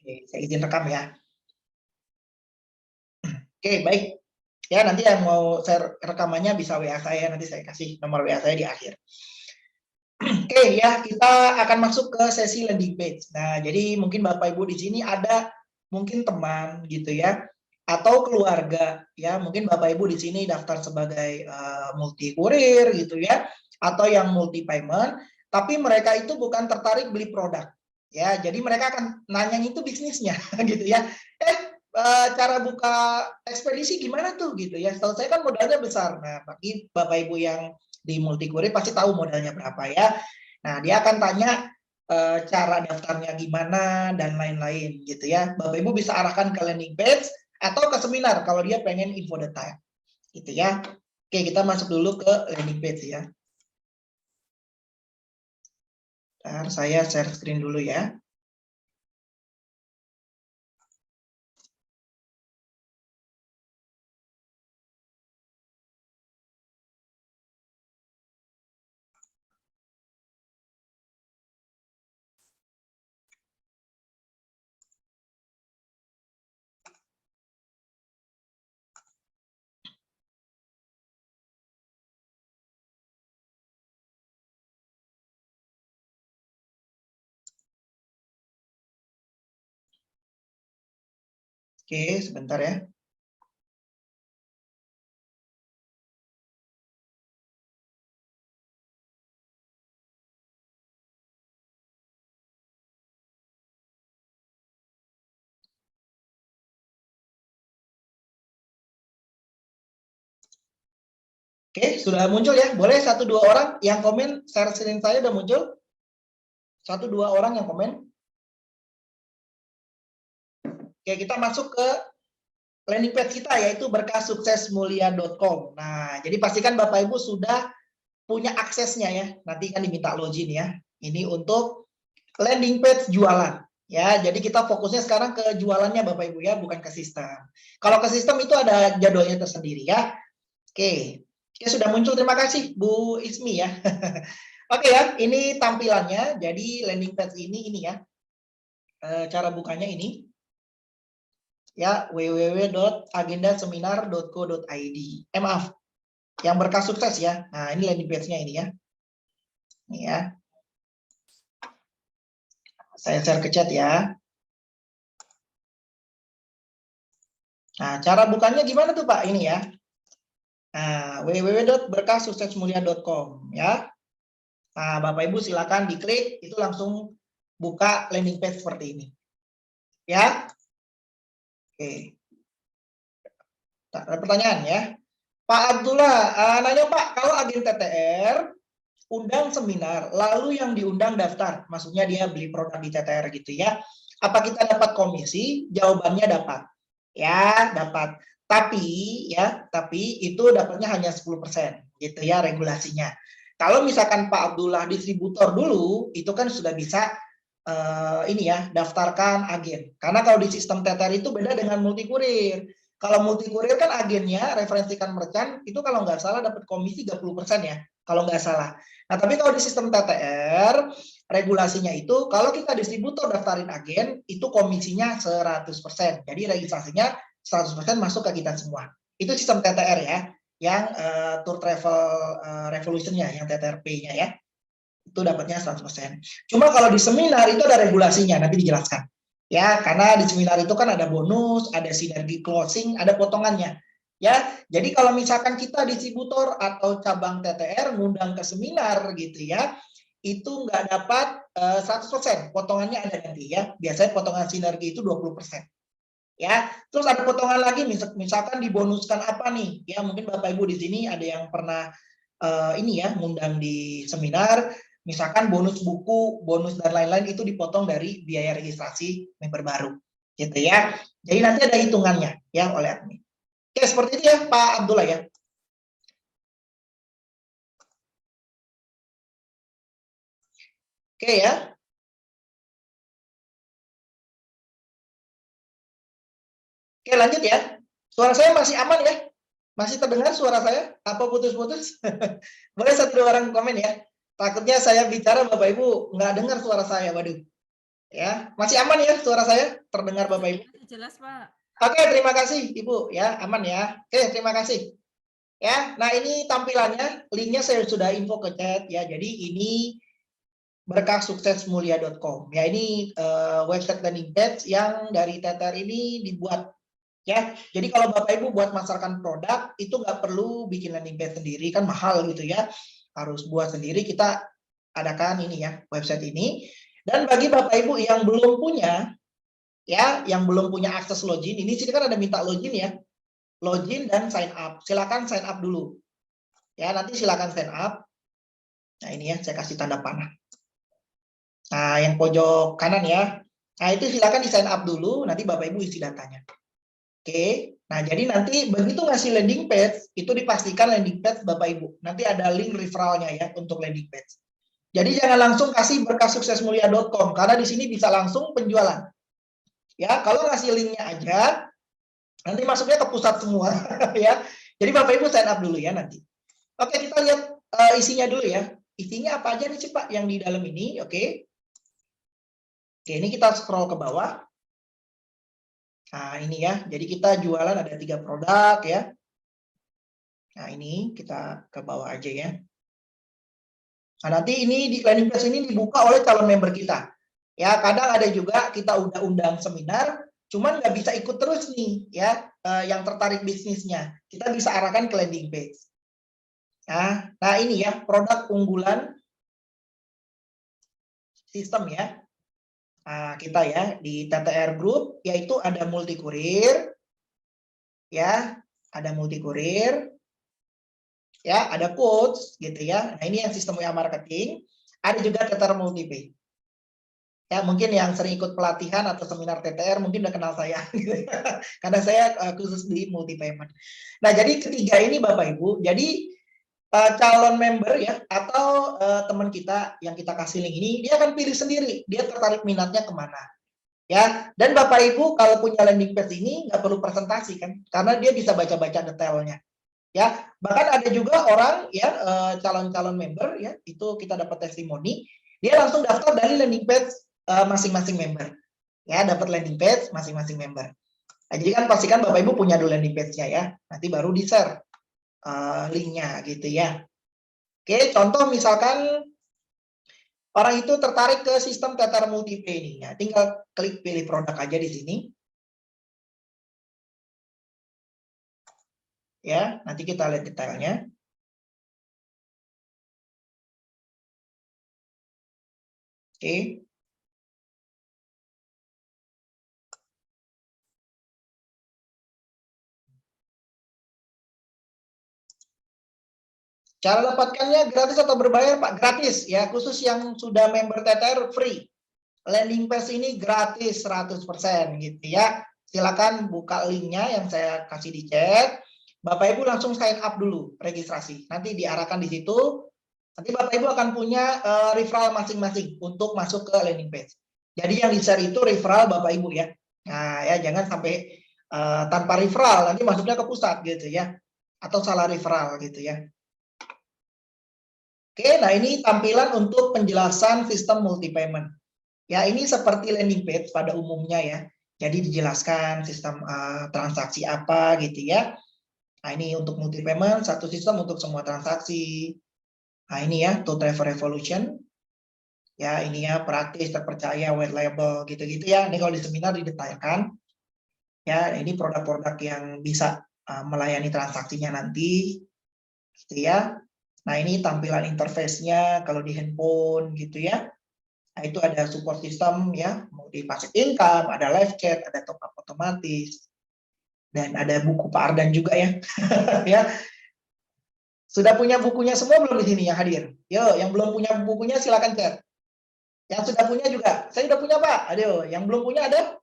Oke, saya izin rekam ya. Oke, baik. Ya, nanti yang mau share rekamannya bisa WA saya, nanti saya kasih nomor WA saya di akhir. Oke, ya, kita akan masuk ke sesi landing page. Nah, jadi mungkin Bapak Ibu di sini ada mungkin teman gitu ya, atau keluarga ya, mungkin Bapak Ibu di sini daftar sebagai multi kurir gitu ya, atau yang multi payment, tapi mereka itu bukan tertarik beli produk. Ya, jadi mereka akan nanya itu bisnisnya gitu ya. Cara buka ekspedisi gimana tuh gitu ya. Setahu saya kan modalnya besar. Nah, bagi Bapak Ibu yang di multi kurir pasti tahu modalnya berapa ya. Nah, dia akan tanya cara daftarnya gimana dan lain-lain gitu ya. Bapak Ibu bisa arahkan ke landing page atau ke seminar kalau dia pengen info detail gitu ya. Oke, kita masuk dulu ke landing page ya. Ntar saya share screen dulu ya. Oke, sebentar ya. Oke, sudah muncul ya. Boleh 1-2 orang yang komen share screen saya udah muncul? 1-2 orang yang komen. Oke, kita masuk ke landing page kita yaitu berkahsuksesmulia.com. Nah, jadi pastikan Bapak Ibu sudah punya aksesnya ya. Nanti kan diminta login ya. Ini untuk landing page jualan. Ya, jadi kita fokusnya sekarang ke jualannya Bapak Ibu ya, bukan ke sistem. Kalau ke sistem itu ada jadwalnya tersendiri ya. Oke. Oke, sudah muncul. Terima kasih Bu Ismi ya. Oke ya, ini tampilannya. Jadi landing page ini ya. Cara bukanya ini. Ya, www.agendaseminar.co.id. Maaf, yang berkah sukses ya. Nah, ini landing page-nya ini ya. Ini ya. Saya share ke chat ya. Nah, cara bukanya gimana tuh Pak? Ini ya. Nah, www.berkahsuksesmulia.com ya. Nah, Bapak Ibu silakan diklik, itu langsung buka landing page seperti ini. Ya. Oke. Ada pertanyaan ya. Pak Abdullah, nanya Pak, kalau agen TTR undang seminar, lalu yang diundang daftar, maksudnya dia beli produk di TTR gitu ya. Apa kita dapat komisi? Jawabannya dapat. Ya, dapat. Tapi itu dapatnya hanya 10% gitu ya regulasinya. Kalau misalkan Pak Abdullah distributor dulu, itu kan sudah bisa ini ya, daftarkan agen. Karena kalau di sistem TTR itu beda dengan multi kurir. Kalau multi kurir kan agennya referensikan merchant itu kalau nggak salah dapat komisi 30% ya, kalau nggak salah. Nah, tapi kalau di sistem TTR regulasinya itu kalau kita distributor daftarin agen itu komisinya 100%. Jadi registrasinya 100% masuk ke kita semua. Itu sistem TTR ya, yang Tour Travel Revolution-nya, yang TTRP-nya ya. Itu dapatnya 100%. Cuma kalau di seminar itu ada regulasinya, nanti dijelaskan. Ya, karena di seminar itu kan ada bonus, ada sinergi closing, ada potongannya. Ya, jadi kalau misalkan kita distributor atau cabang TTR ngundang ke seminar gitu ya, itu nggak dapat 100%, potongannya ada nanti ya. Biasanya potongan sinergi itu 20%. Ya, terus ada potongan lagi misalkan dibonuskan apa nih? Ya, mungkin Bapak Ibu di sini ada yang pernah ini ya, ngundang di seminar, misalkan bonus buku, bonus dan lain-lain itu dipotong dari biaya registrasi member baru, gitu ya. Jadi nanti ada hitungannya ya oleh admin. Oke, seperti itu ya Pak Abdullah ya. Oke ya. Oke, lanjut ya. Suara saya masih aman ya? Masih terdengar suara saya? Apa putus-putus? Boleh 1-2 orang komen ya. Takutnya saya bicara Bapak Ibu nggak dengar suara saya, waduh. Ya, masih aman ya suara saya? Terdengar Bapak Ibu? Jelas, Pak. Oke, terima kasih Ibu ya, aman ya. Oke, terima kasih. Ya, nah ini tampilannya, linknya saya sudah info ke chat ya. Jadi ini berkahsuksesmulia.com. Ya, ini website landing page yang dari TTR ini dibuat ya. Jadi kalau Bapak Ibu buat masarkan produk itu nggak perlu bikin landing page sendiri, kan mahal gitu ya. Harus buat sendiri, kita adakan ini ya, website ini. Dan bagi Bapak Ibu yang belum punya ya, yang belum punya akses login, ini sini kan ada minta login ya. Login dan sign up. Silakan sign up dulu. Ya, nanti silakan sign up. Nah, ini ya, saya kasih tanda panah. Nah, yang pojok kanan ya. Nah, itu silakan di sign up dulu, nanti Bapak Ibu isi datanya. Oke. Nah, jadi nanti begitu ngasih landing page, itu dipastikan landing page Bapak Ibu. Nanti ada link referralnya ya untuk landing page. Jadi jangan langsung kasih berkahsuksesmulia.com karena di sini bisa langsung penjualan. Ya, kalau ngasih linknya aja, nanti masuknya ke pusat semua ya. Jadi Bapak Ibu sign up dulu ya nanti. Oke, kita lihat isinya dulu ya. Isinya apa aja nih sih Pak yang di dalam ini? Oke. Oke, ini kita scroll ke bawah. Nah, ini ya. Jadi kita jualan ada 3 produk ya. Nah, ini kita ke bawah aja ya. Nah, nanti ini di landing page ini dibuka oleh calon member kita. Ya, kadang ada juga kita udah undang seminar, cuman nggak bisa ikut terus nih ya, yang tertarik bisnisnya. Kita bisa arahkan ke landing page. Nah ini ya produk unggulan sistem ya. Nah, kita ya di TTR Group yaitu ada multi kurir, ya, ada multi kurir, ya, ada coach gitu ya. Nah ini yang sistem WA marketing. Ada juga TTR Multipay. Ya, mungkin yang sering ikut pelatihan atau seminar TTR mungkin udah kenal saya, gitu ya. Karena saya khusus di multi payment. Nah, jadi ketiga ini Bapak Ibu, jadi calon member ya atau teman kita yang kita kasih link ini, dia akan pilih sendiri, dia tertarik minatnya kemana. Ya, dan Bapak Ibu kalau punya landing page ini nggak perlu presentasi kan, karena dia bisa baca-baca detailnya. Ya, bahkan ada juga orang ya calon-calon member ya, itu kita dapat testimoni, dia langsung daftar dari landing page masing-masing member. Ya, dapat landing page masing-masing member. Nah, jadi kan pastikan Bapak Ibu punya dulu landing page-nya ya. Nanti baru di-share link-nya gitu ya. Oke, contoh misalkan orang itu tertarik ke sistem TTR Multipay ini. Ya, tinggal klik pilih produk aja di sini. Ya, nanti kita lihat detailnya. Oke. Cara dapatkannya gratis atau berbayar, Pak? Gratis ya, khusus yang sudah member TTR free. Landing page ini gratis 100% gitu ya. Silakan buka linknya yang saya kasih di chat. Bapak Ibu langsung sign up dulu, registrasi. Nanti diarahkan di situ. Nanti Bapak Ibu akan punya referral masing-masing untuk masuk ke landing page. Jadi yang di-share itu referral Bapak Ibu ya. Nah, ya jangan sampai tanpa referral nanti masuknya ke pusat gitu ya. Atau salah referral gitu ya. Oke, nah ini tampilan untuk penjelasan sistem multi payment. Ya, ini seperti landing page pada umumnya ya. Jadi dijelaskan sistem transaksi apa gitu ya. Nah, ini untuk multi payment, satu sistem untuk semua transaksi. Nah, ini ya, to travel revolution. Ya, ini ya, praktis, terpercaya, white label gitu-gitu ya. Ini kalau di seminar didetailkan. Ya, ini produk-produk yang bisa melayani transaksinya nanti. Gitu ya. Nah, ini tampilan interface-nya kalau di handphone gitu ya. Nah, itu ada support system ya, mau di passive income, ada live chat, ada top up otomatis. Dan ada buku Pak Ardan juga ya. Ya. Sudah punya bukunya semua belum di sini yang hadir? Yo, yang belum punya bukunya silakan chat. Yang sudah punya juga, saya sudah punya Pak. Aduh, yang belum punya ada?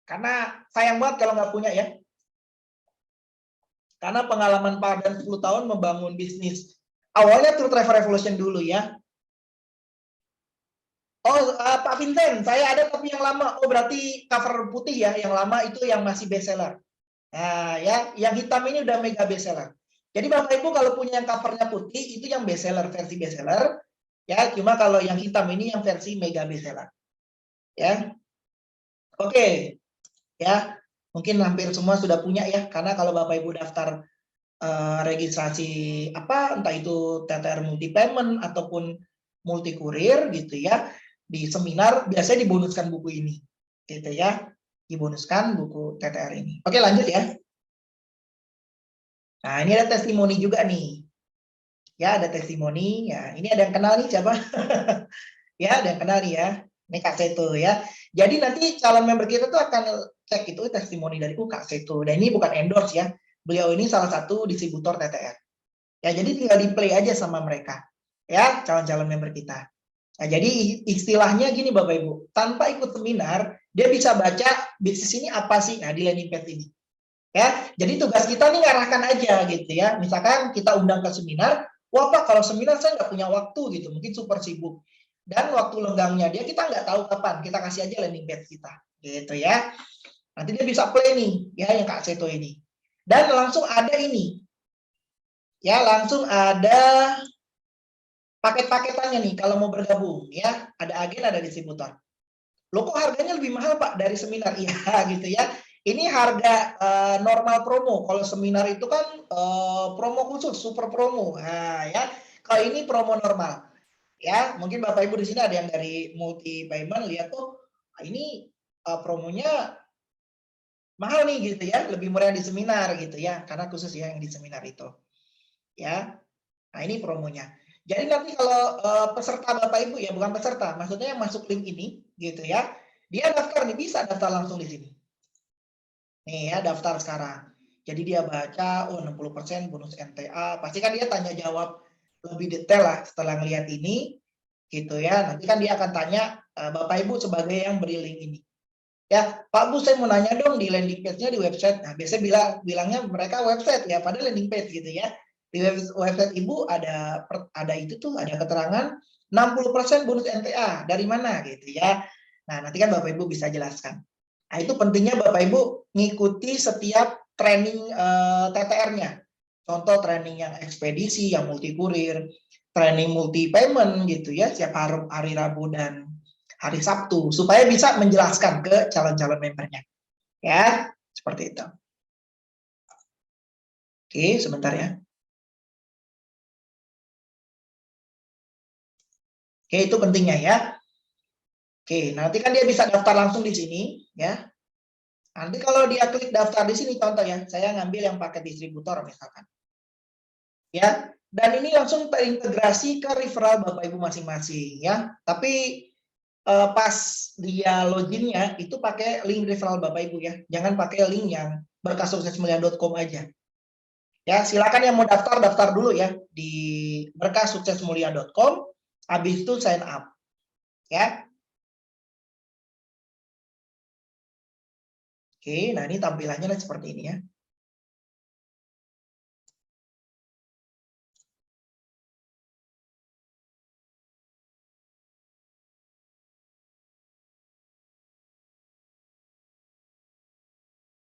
Karena sayang banget kalau nggak punya ya. Karena pengalaman Pak Ardan 10 tahun membangun bisnis. Awalnya True Travel Revolution dulu ya. Oh, Pak Vincent, saya ada tapi yang lama. Oh, berarti cover putih ya, yang lama itu yang masih bestseller. Nah, ya, yang hitam ini udah mega bestseller. Jadi Bapak Ibu kalau punya yang covernya putih itu yang bestseller, versi bestseller. Ya, cuma kalau yang hitam ini yang versi mega bestseller. Ya. Oke. Ya. Mungkin hampir semua sudah punya ya, karena kalau Bapak Ibu daftar registrasi apa, entah itu TTR multi payment ataupun multi kurir gitu ya, di seminar biasanya dibonuskan buku ini, gitu ya, dibonuskan buku TTR ini. Oke, lanjut ya. Nah, ini ada testimoni juga nih. Ya, ada testimoni. Ya, ini ada yang kenal nih siapa? Ya, ada yang kenal nih ya. Ini Kak Seto ya. Jadi nanti calon member kita tuh akan cek itu testimoni dari Kak Seto. Dan ini bukan endorse ya. Beliau ini salah satu distributor TTR. Ya, jadi tinggal di play aja sama mereka. Ya, calon-calon member kita. Nah, jadi istilahnya gini Bapak Ibu, tanpa ikut seminar, dia bisa baca bisnis ini apa sih? Nah, di landing page ini. Ya, jadi tugas kita nih ngarahkan aja gitu ya. Misalkan kita undang ke seminar, wah Pak, kalau seminar saya nggak punya waktu gitu, mungkin super sibuk. Dan waktu lenggangnya dia kita nggak tahu kapan, kita kasih aja landing page kita, gitu ya. Nanti dia bisa play nih, ya yang Kak Seto ini. Dan langsung ada ini, ya langsung ada paket-paketannya nih kalau mau bergabung, ya ada agen, ada distributor. Loh kok harganya lebih mahal Pak dari seminar? Iya gitu ya. Ini harga normal promo. Kalau seminar itu kan promo khusus, super promo. Nah, ya. Kalau ini promo normal. Ya, mungkin Bapak Ibu di sini ada yang dari multi payment lihat tuh ini promonya mahal nih gitu ya, lebih murah di seminar gitu ya, karena khusus ya yang di seminar itu. Ya. Nah, ini promonya. Jadi nanti kalau peserta Bapak Ibu ya, bukan peserta, maksudnya yang masuk link ini gitu ya, dia daftar nih, bisa daftar langsung di sini. Nih ya, daftar sekarang. Jadi dia baca, oh 60% bonus NTA, pasti kan dia tanya jawab lebih detail lah setelah melihat ini, gitu ya. Nanti kan dia akan tanya, Bapak Ibu sebagai yang beri link ini. Ya, Pak Bu, saya mau nanya dong di landing page-nya di website. Nah, biasanya bilangnya mereka website ya, padahal landing page gitu ya. Di website Ibu ada itu tuh, ada keterangan 60% bonus NTA. Dari mana gitu ya. Nah, nanti kan Bapak Ibu bisa jelaskan. Nah, itu pentingnya Bapak Ibu ngikuti setiap training TTR-nya. Contoh training yang ekspedisi, yang multi kurir, training multi payment gitu ya, setiap hari Rabu dan hari Sabtu, supaya bisa menjelaskan ke calon-calon membernya. Ya, seperti itu. Oke, sebentar ya. Oke, itu pentingnya ya. Oke, nanti kan dia bisa daftar langsung di sini, ya. Nanti kalau dia klik daftar di sini, contoh ya, saya ngambil yang pakai distributor misalkan. Ya, dan ini langsung terintegrasi ke referral Bapak Ibu masing-masing ya. Tapi pas dia loginnya itu pakai link referral Bapak Ibu ya. Jangan pakai link yang berkahsuksesmulia.com aja. Ya, silakan yang mau daftar daftar dulu ya di berkahsuksesmulia.com. Habis itu sign up. Ya. Oke, nah ini tampilannya seperti ini ya.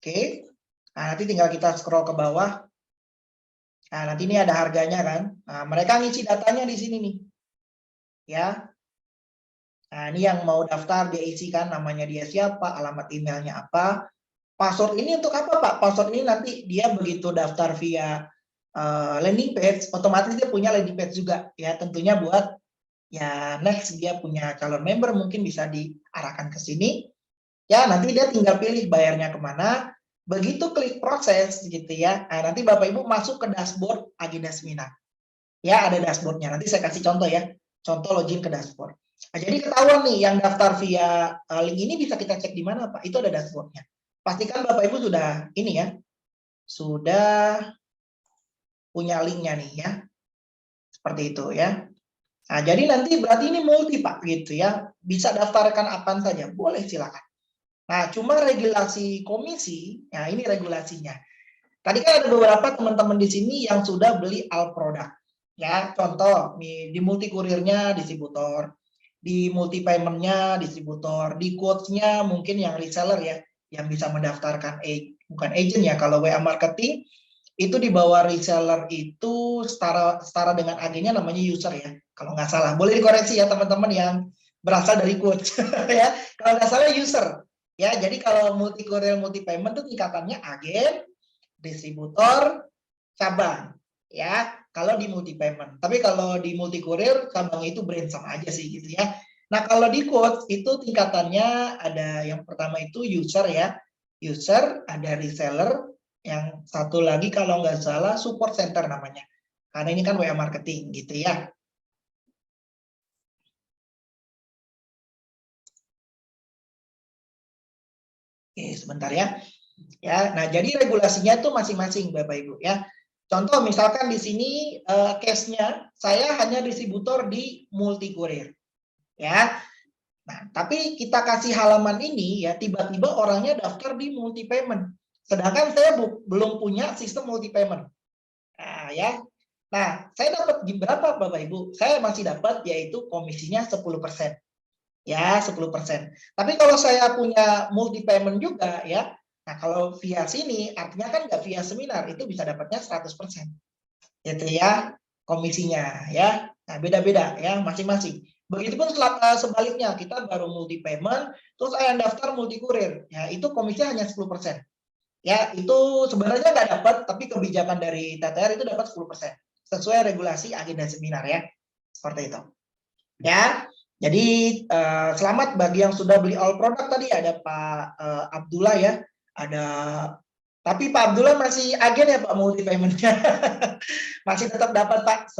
Oke. Nah, nanti tinggal kita scroll ke bawah. Nah, nanti ini ada harganya kan. Nah, mereka ngisi datanya di sini nih. Ya. Nah, ini yang mau daftar dia isi kan namanya dia siapa, alamat emailnya apa. Password ini untuk apa Pak? Password ini nanti dia begitu daftar via landing page, otomatis dia punya landing page juga ya, tentunya buat ya next dia punya calon member mungkin bisa diarahkan ke sini. Ya, nanti dia tinggal pilih bayarnya kemana. Begitu klik proses gitu ya. Nah, nanti Bapak Ibu masuk ke dashboard agenda seminar. Ya, ada dashboardnya. Nanti saya kasih contoh ya. Contoh login ke dashboard. Nah, jadi ketahuan nih yang daftar via link ini bisa kita cek di mana Pak? Itu ada dashboardnya. Pastikan Bapak Ibu sudah ini ya. Sudah punya linknya nih ya. Seperti itu ya. Nah, jadi nanti berarti ini multi Pak gitu ya. Bisa daftarkan apa saja. Boleh silakan. Nah, cuma regulasi komisi, nah ini regulasinya. Tadi kan ada beberapa teman-teman di sini yang sudah beli all product. Ya, contoh di multi kurirnya distributor, di multi paymentnya distributor, di quotes-nya mungkin yang reseller ya, yang bisa mendaftarkan bukan agent ya, kalau WA marketing itu di bawah reseller itu setara dengan agennya namanya user ya, kalau nggak salah. Boleh dikoreksi ya teman-teman yang berasal dari quotes ya. Kalau nggak salah user ya. Jadi kalau multi courier multi payment itu tingkatannya agen, distributor, cabang ya. Kalau di multi payment. Tapi kalau di multi courier cabang itu brand sama aja sih gitu ya. Nah kalau di quotes itu tingkatannya ada yang pertama itu user ya. User, ada reseller, yang satu lagi kalau nggak salah support center namanya. Karena ini kan WA marketing gitu ya. Oke, sebentar ya. Ya, nah jadi regulasinya itu masing-masing Bapak Ibu ya. Contoh misalkan di sini case-nya saya hanya distributor di multi courier. Ya. Nah, tapi kita kasih halaman ini ya tiba-tiba orangnya daftar di multi payment. Sedangkan saya belum punya sistem multi payment. Nah, ya. Nah, saya dapat berapa Bapak Ibu? Saya masih dapat yaitu komisinya 10%. Ya, 10%. Tapi kalau saya punya multi payment juga ya. Nah, kalau via sini artinya kan nggak via seminar, itu bisa dapatnya 100%. Gitu ya, komisinya ya. Nah, beda-beda ya masing-masing. Begitupun sebaliknya, kita baru multi payment, terus saya daftar multi kurir. Ya, itu komisinya hanya 10%. Ya, itu sebenarnya nggak dapat, tapi kebijakan dari TTR itu dapat 10%. Sesuai regulasi agenda seminar ya. Seperti itu. Ya, jadi selamat bagi yang sudah beli all product tadi. Ada Pak Abdullah ya. Ada, tapi Pak Abdullah masih agen ya Pak multi payment-nya. Masih tetap dapat Pak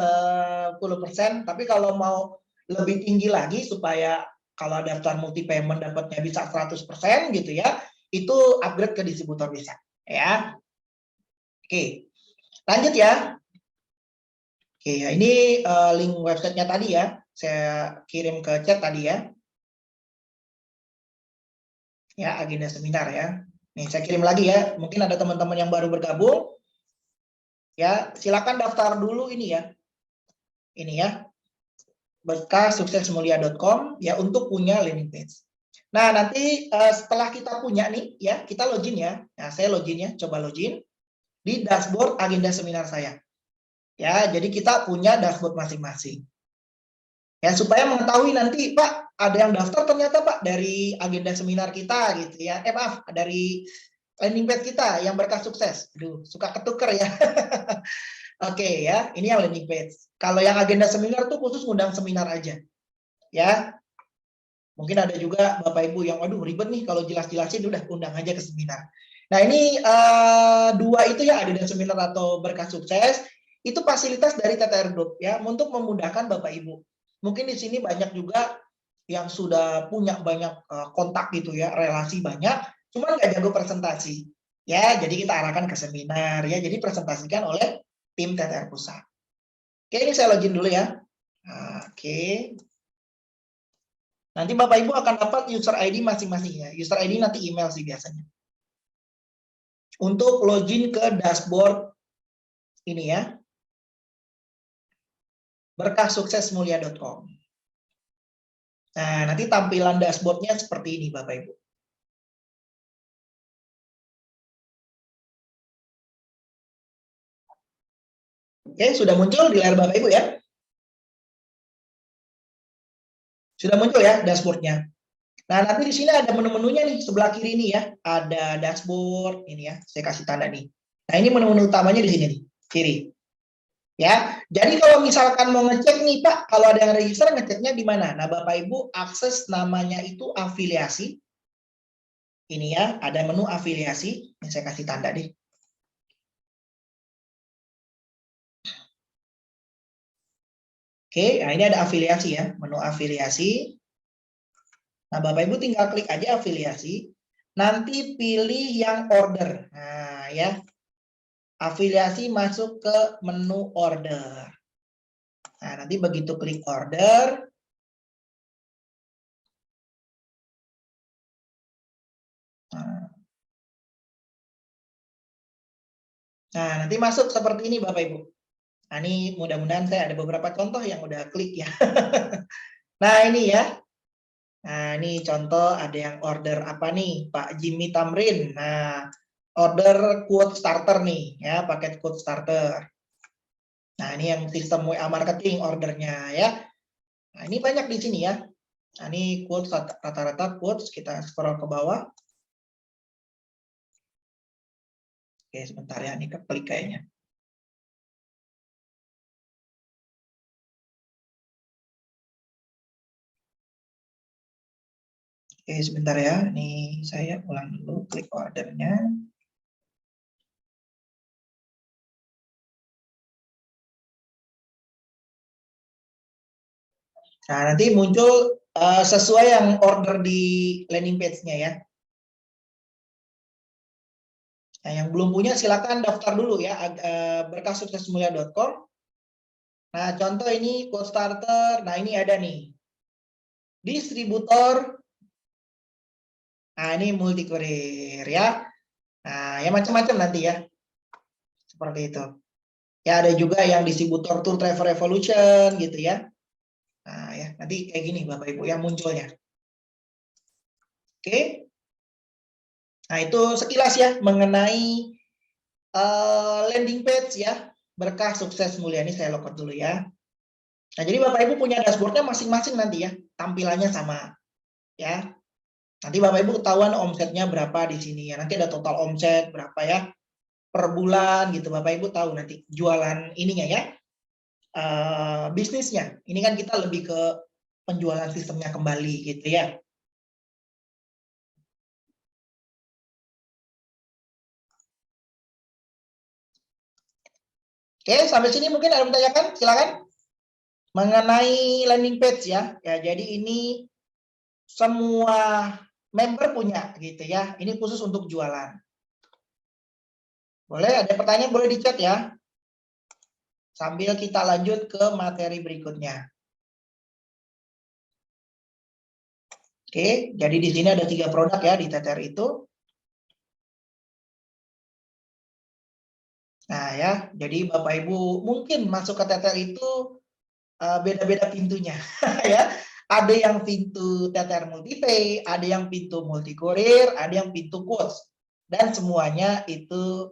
10%. Tapi kalau mau lebih tinggi lagi supaya kalau daftar multi payment dapatnya bisa 100% gitu ya, itu upgrade ke distributor bisa ya. Oke, lanjut ya. Oke, ya ini link websitenya tadi ya, saya kirim ke chat tadi ya. Ya, agenda seminar ya. Nih, saya kirim lagi ya. Mungkin ada teman-teman yang baru bergabung. Ya, silakan daftar dulu ini ya. Ini ya. berkahsuksesmulia.com ya untuk punya landing page. Nah, nanti setelah kita punya nih ya, kita login ya. Nah, saya login ya, coba login di dashboard agenda seminar saya. Ya, jadi kita punya dashboard masing-masing. Ya, supaya mengetahui nanti, Pak, ada yang daftar ternyata Pak dari agenda seminar kita gitu ya. Maaf, dari landing page kita yang berkah sukses. Aduh, suka ketuker ya. Oke ya, ini yang landing page. Kalau yang agenda seminar tuh khusus ngundang seminar aja. Ya, mungkin ada juga Bapak Ibu yang waduh ribet nih kalau jelas-jelasin udah undang aja ke seminar. Nah, ini dua itu ya, agenda seminar atau berkah sukses, itu fasilitas dari TTR Group ya untuk memudahkan Bapak Ibu. Mungkin di sini banyak juga yang sudah punya banyak kontak gitu ya, relasi banyak, cuman nggak jago presentasi. Ya, jadi kita arahkan ke seminar ya, jadi presentasikan oleh tim TTR Pusat. Oke, ini saya login dulu ya. Oke. Nanti Bapak Ibu akan dapat user ID masing-masing ya. User ID nanti email sih biasanya. Untuk login ke dashboard ini ya. berkahsuksesmulia.com. Nah, nanti tampilan dashboardnya seperti ini Bapak Ibu. Oke, sudah muncul di layar Bapak Ibu ya. Sudah muncul ya dashboardnya. Nah, nanti di sini ada menu-menunya nih, sebelah kiri ini ya. Ada dashboard, ini ya, saya kasih tanda nih. Nah, ini menu-menu utamanya di sini nih, kiri. Ya, jadi kalau misalkan mau ngecek nih Pak, kalau ada yang register ngeceknya di mana? Nah, Bapak Ibu akses namanya itu afiliasi. Ini ya, ada menu afiliasi. Ini saya kasih tanda deh. Oke, nah ini ada afiliasi ya, menu afiliasi. Nah, Bapak Ibu tinggal klik aja afiliasi. Nanti pilih yang order. Nah, ya. Afiliasi masuk ke menu order. Nah, nanti begitu klik order, nah nanti masuk seperti ini Bapak Ibu. Nah, ini mudah-mudahan saya ada beberapa contoh yang udah klik ya. Nah, ini ya. Nah, ini contoh ada yang order apa nih, Pak Jimmy Tamrin. Nah, order quote starter nih, ya, paket quote starter. Nah, ini yang sistem WA marketing ordernya ya. Nah, ini banyak di sini ya. Nah, ini quotes rata-rata quotes, kita scroll ke bawah. Oke, sebentar ya, ini keklik kayaknya. Oke, sebentar ya, ini saya ulang dulu klik ordernya. Nah, nanti muncul sesuai yang order di landing page-nya ya. Nah, yang belum punya silakan daftar dulu ya, berkahsuksesmulia.com. Nah, contoh ini quote starter. Nah, ini ada nih. Distributor. Nah, ini multi courier ya. Nah, ya macam-macam nanti ya. Seperti itu. Ya, ada juga yang distributor Tour Travel Revolution gitu ya. Nah, ya, nanti kayak gini Bapak Ibu yang munculnya. Oke. Nah, itu sekilas ya mengenai landing page ya. Berkah Sukses Mulia, ini saya logout dulu ya. Nah, jadi Bapak Ibu punya dashboardnya masing-masing nanti ya. Tampilannya sama ya. Nanti Bapak Ibu ketahuan omsetnya berapa di sini ya. Nanti ada total omset berapa ya per bulan gitu. Bapak Ibu tahu nanti jualan ininya ya. Bisnisnya. Ini kan kita lebih ke penjualan sistemnya kembali gitu ya. Oke, sampai sini mungkin ada yang bertanyakan, silakan. Mengenai landing page ya. Ya, jadi ini semua member punya gitu ya. Ini khusus untuk jualan. Boleh ada pertanyaan boleh di chat ya. Sambil kita lanjut ke materi berikutnya. Oke, jadi di sini ada 3 produk ya di TTR itu. Nah ya, jadi Bapak Ibu mungkin masuk ke TTR itu beda-beda pintunya ya. Ada yang pintu TTR multi-pay, ada yang pintu multi courier, ada yang pintu quotes. Dan semuanya itu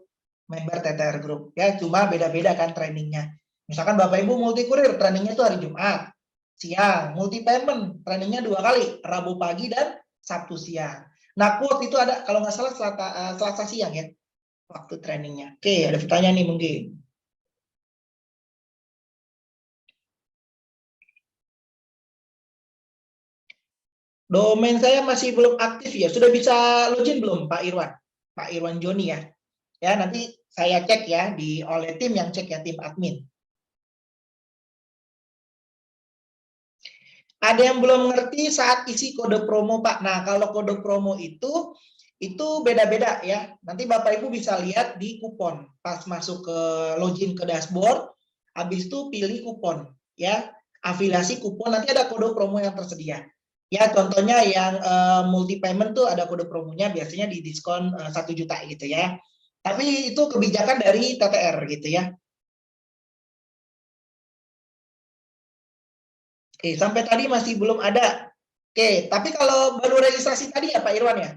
member TTR Group ya, cuma beda-beda kan trainingnya. Misalkan Bapak Ibu multi courier trainingnya itu hari Jumat siang, multi payment trainingnya 2 kali, Rabu pagi dan Sabtu siang. Nah, quote itu ada kalau nggak salah Selasa siang ya waktu trainingnya. Oke, ada pertanyaan nih mungkin. Domain saya masih belum aktif ya. Sudah bisa login belum Pak Irwan? Pak Irwan Joni ya. Ya, nanti saya cek ya oleh tim yang cek ya, tim admin. Ada yang belum mengerti saat isi kode promo, Pak. Nah, kalau kode promo itu beda-beda ya. Nanti Bapak Ibu bisa lihat di kupon. Pas masuk ke login ke dashboard, habis itu pilih kupon ya. Afiliasi kupon, nanti ada kode promo yang tersedia. Ya, contohnya yang multi payment tuh ada kode promonya biasanya di diskon 1 juta gitu ya. Tapi itu kebijakan dari TTR gitu ya. Oke, sampai tadi masih belum ada. Oke, tapi kalau baru registrasi tadi ya Pak Irwan ya.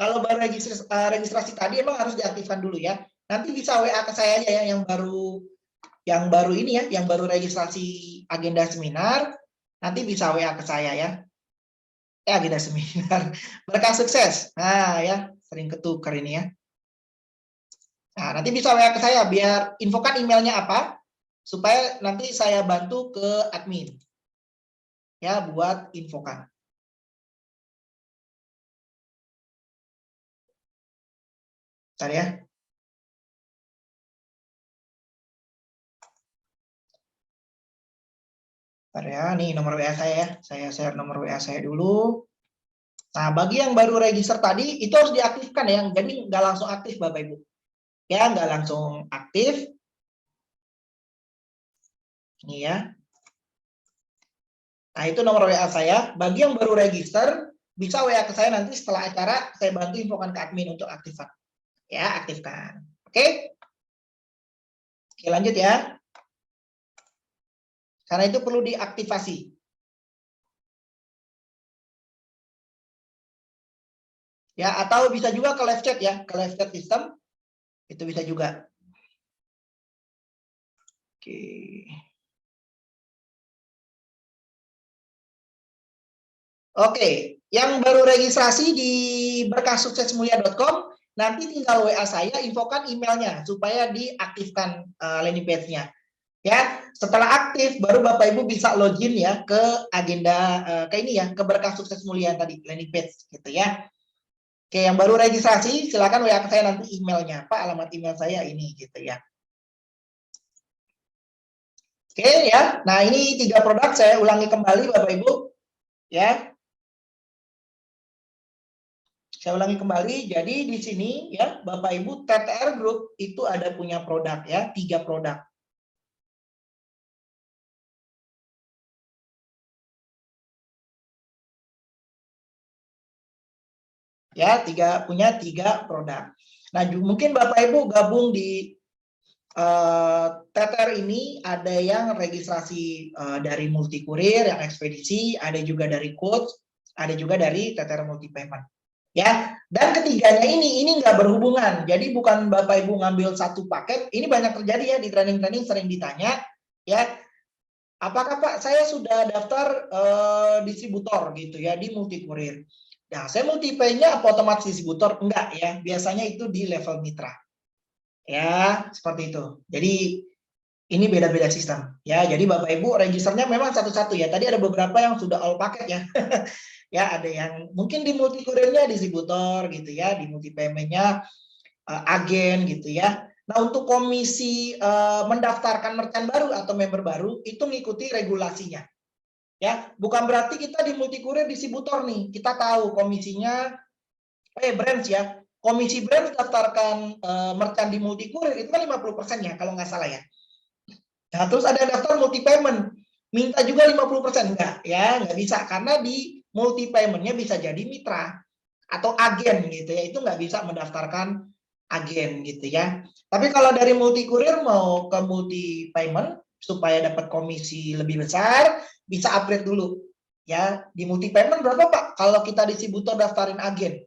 Kalau baru registrasi tadi emang harus diaktifkan dulu ya. Nanti bisa WA ke saya aja ya yang baru ini ya, yang baru registrasi agenda seminar. Nanti bisa WA ke saya ya. Agenda seminar. Berkah sukses. Nah, ya, sering ketukar ini ya. Nah, nanti bisa WA ke saya biar infokan emailnya apa supaya nanti saya bantu ke admin. Ya, buat infokan. Bentar ya. Bentar ya, nih nomor WA saya ya. Saya share nomor WA saya dulu. Nah, bagi yang baru register tadi, itu harus diaktifkan ya. Jadi nggak langsung aktif Bapak Ibu. Ya, nggak langsung aktif. Ini ya. Nah, itu nomor WA saya. Bagi yang baru register, bisa WA ke saya nanti setelah acara, saya bantu infokan ke admin untuk aktifkan. Ya, aktifkan. Oke? Oke, lanjut ya. Karena itu perlu diaktifasi. Ya, atau bisa juga ke live chat ya, ke live chat system. Itu bisa juga. Oke. Oke, yang baru registrasi di berkahsuksesmulia.com, nanti tinggal WA saya, infokan emailnya supaya diaktifkan landing page-nya. Ya, setelah aktif baru Bapak Ibu bisa login ya ke agenda ke ini ya, ke Berkah Sukses Mulia tadi landing page gitu ya. Oke, yang baru registrasi silakan WA ke saya nanti emailnya. Pak, alamat email saya ini gitu ya. Oke ya. Nah, ini 3 produk saya ulangi kembali Bapak Ibu ya. Saya ulangi kembali. Jadi di sini ya, Bapak Ibu TTR Group itu ada punya produk ya, 3 produk. Ya, punya 3 produk. Nah, mungkin Bapak Ibu gabung di TTR ini ada yang registrasi dari multi kurir, yang ekspedisi, ada juga dari coach, ada juga dari TTR multi payment. Ya, dan ketiganya ini nggak berhubungan. Jadi bukan Bapak Ibu ngambil satu paket. Ini banyak terjadi ya di training-training sering ditanya, ya. Apakah Pak saya sudah daftar distributor gitu ya di multi kurir? Nah, saya multi pay-nya apa otomatis distributor? Enggak ya. Biasanya itu di level mitra. Ya, seperti itu. Jadi ini beda-beda sistem ya. Jadi Bapak Ibu registernya memang satu-satu ya. Tadi ada beberapa yang sudah all paket ya. Ya, ada yang mungkin di multi kurirnya distributor gitu ya, di multi payment-nya agen gitu ya. Nah, untuk komisi mendaftarkan merchant baru atau member baru itu mengikuti regulasinya. Ya, bukan berarti kita di multi kurir distributor nih. Kita tahu komisinya branch ya. Komisi branch daftarkan merchant di multi kurir itu kan 50% ya kalau nggak salah ya. Nah, terus ada yang daftar multi payment, minta juga 50%, enggak ya, nggak bisa karena di multi payment-nya bisa jadi mitra atau agen gitu ya, itu nggak bisa mendaftarkan agen gitu ya. Tapi kalau dari multi kurir mau ke multi payment supaya dapat komisi lebih besar, bisa upgrade dulu ya. Di multi payment berapa Pak kalau kita distributor daftarin agen?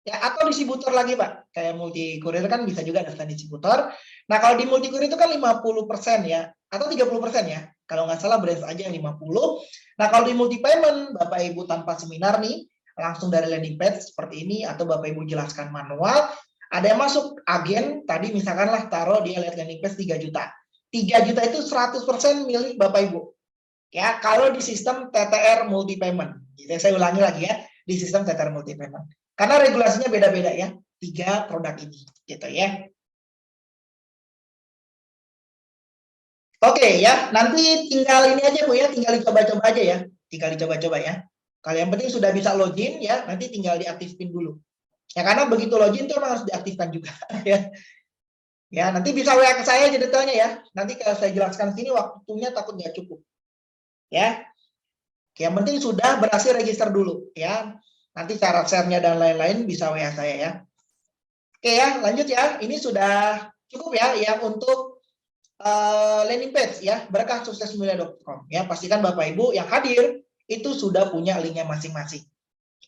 Ya, atau distributor lagi Pak, kayak multi kurir kan bisa juga daftar distributor. Nah, kalau di multi kurir itu kan 50% ya, atau 30% ya, kalau nggak salah branch aja yang 50. Nah, kalau di multi payment, Bapak Ibu tanpa seminar nih, langsung dari landing page seperti ini, atau Bapak Ibu jelaskan manual, ada yang masuk agen, tadi misalkanlah taruh dia lihat landing page 3 juta. 3 juta itu 100% milik Bapak Ibu. Ya, kalau di sistem TTR multi payment. Jadi saya ulangi lagi ya, di sistem TTR multi payment. Karena regulasinya beda-beda ya, 3 produk ini gitu ya. Oke ya, nanti tinggal ini aja Bu ya, tinggal dicoba-coba aja ya. Tinggal dicoba-coba ya. Kalau yang penting sudah bisa login ya, nanti tinggal diaktifin dulu. Ya karena begitu login tuh memang harus diaktifkan juga ya. Ya, nanti bisa WA ke saya aja detailnya ya. Nanti kalau saya jelaskan sini waktunya takut nggak cukup. Ya. Yang penting sudah berhasil register dulu ya. Nanti cara share-nya dan lain-lain bisa WA saya ya. Oke ya, lanjut ya. Ini sudah cukup ya yang untuk landing page ya, berkahsuksesmulia.com ya. Pastikan Bapak Ibu yang hadir itu sudah punya linknya masing-masing.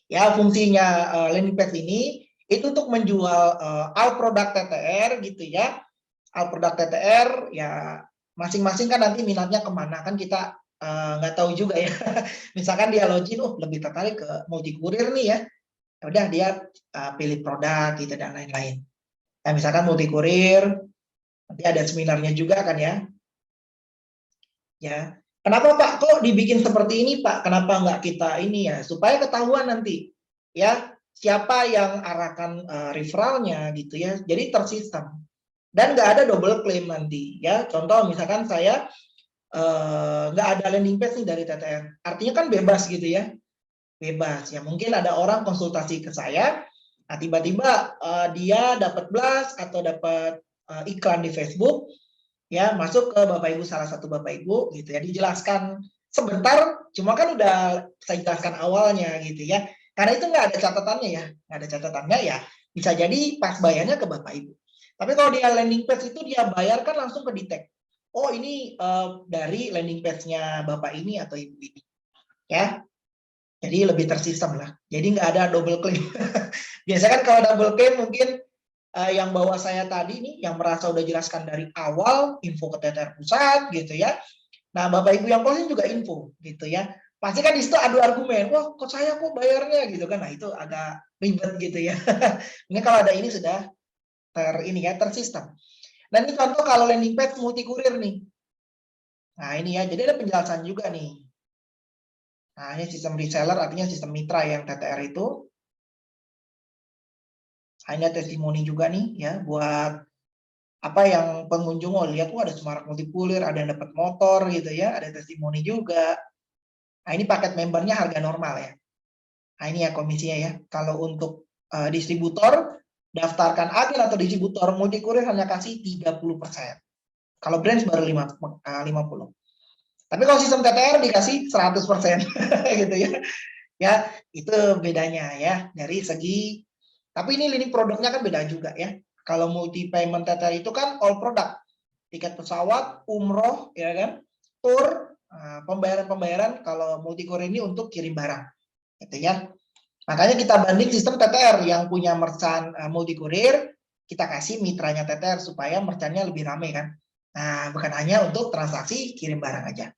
Ya, fungsinya landing page ini itu untuk menjual all produk TTR gitu ya. All produk TTR ya masing-masing kan nanti minatnya kemana kan kita nggak tahu juga ya. Misalkan dia login, lebih tertarik ke multi kurir nih ya. Ya udah dia pilih produk gitu dan lain-lain. Nah, misalkan multi kurir, nanti ada seminarnya juga kan ya. Ya, kenapa Pak kok dibikin seperti ini Pak? Kenapa nggak kita ini ya? Supaya ketahuan nanti ya siapa yang arahkan referralnya gitu ya. Jadi tersistem dan nggak ada double claim nanti ya. Contoh misalkan saya nggak ada landing page nih dari TTR, artinya kan bebas gitu ya. Bebas ya, mungkin ada orang konsultasi ke saya, nah tiba-tiba dia dapat blast atau dapat iklan di Facebook ya, masuk ke Bapak Ibu, salah satu Bapak Ibu gitu ya, dijelaskan sebentar, cuma kan udah saya jelaskan awalnya gitu ya, karena itu nggak ada catatannya ya, nggak ada catatannya ya, bisa jadi pas bayarnya ke Bapak Ibu. Tapi kalau dia landing page itu dia bayarkan langsung ke detect, oh ini dari landing page-nya Bapak ini atau Ibu ini ya. Jadi lebih tersistem lah. Jadi nggak ada double claim. Biasanya kan kalau double claim mungkin yang bawa saya tadi nih, yang merasa udah jelaskan dari awal, info ke TTR pusat gitu ya. Nah, Bapak Ibu yang closing juga info gitu ya. Pasti kan di situ adu argumen, wah kok saya kok bayarnya gitu kan, nah itu agak ribet gitu ya. Ini kalau ada ini sudah tersistem. Dan ini contoh kalau landing page multi kurir nih. Nah ini ya, jadi ada penjelasan juga nih. Nah ini sistem reseller artinya sistem mitra yang TTR itu. Hanya testimoni juga nih ya buat apa yang pengunjung lihat, ada Semarak Multikulir, ada yang dapat motor gitu ya, ada testimoni juga. Nah ini paket membernya harga normal ya. Nah ini ya komisinya ya. Kalau untuk distributor, daftarkan agen atau distributor Multikulir hanya kasih 30%. Kalau branch baru 50. Tapi kalau sistem TTR dikasih 100% gitu ya. Ya, itu bedanya ya dari segi, tapi ini lini produknya kan beda juga ya. Kalau multi payment TTR itu kan all product, tiket pesawat, umroh, ya kan, tour, pembayaran-pembayaran. Kalau multi kurir ini untuk kirim barang, gitu ya. Makanya kita banding sistem TTR yang punya merchant multi kurir, kita kasih mitranya TTR supaya merchantnya lebih ramai kan. Nah, bukan hanya untuk transaksi kirim barang aja.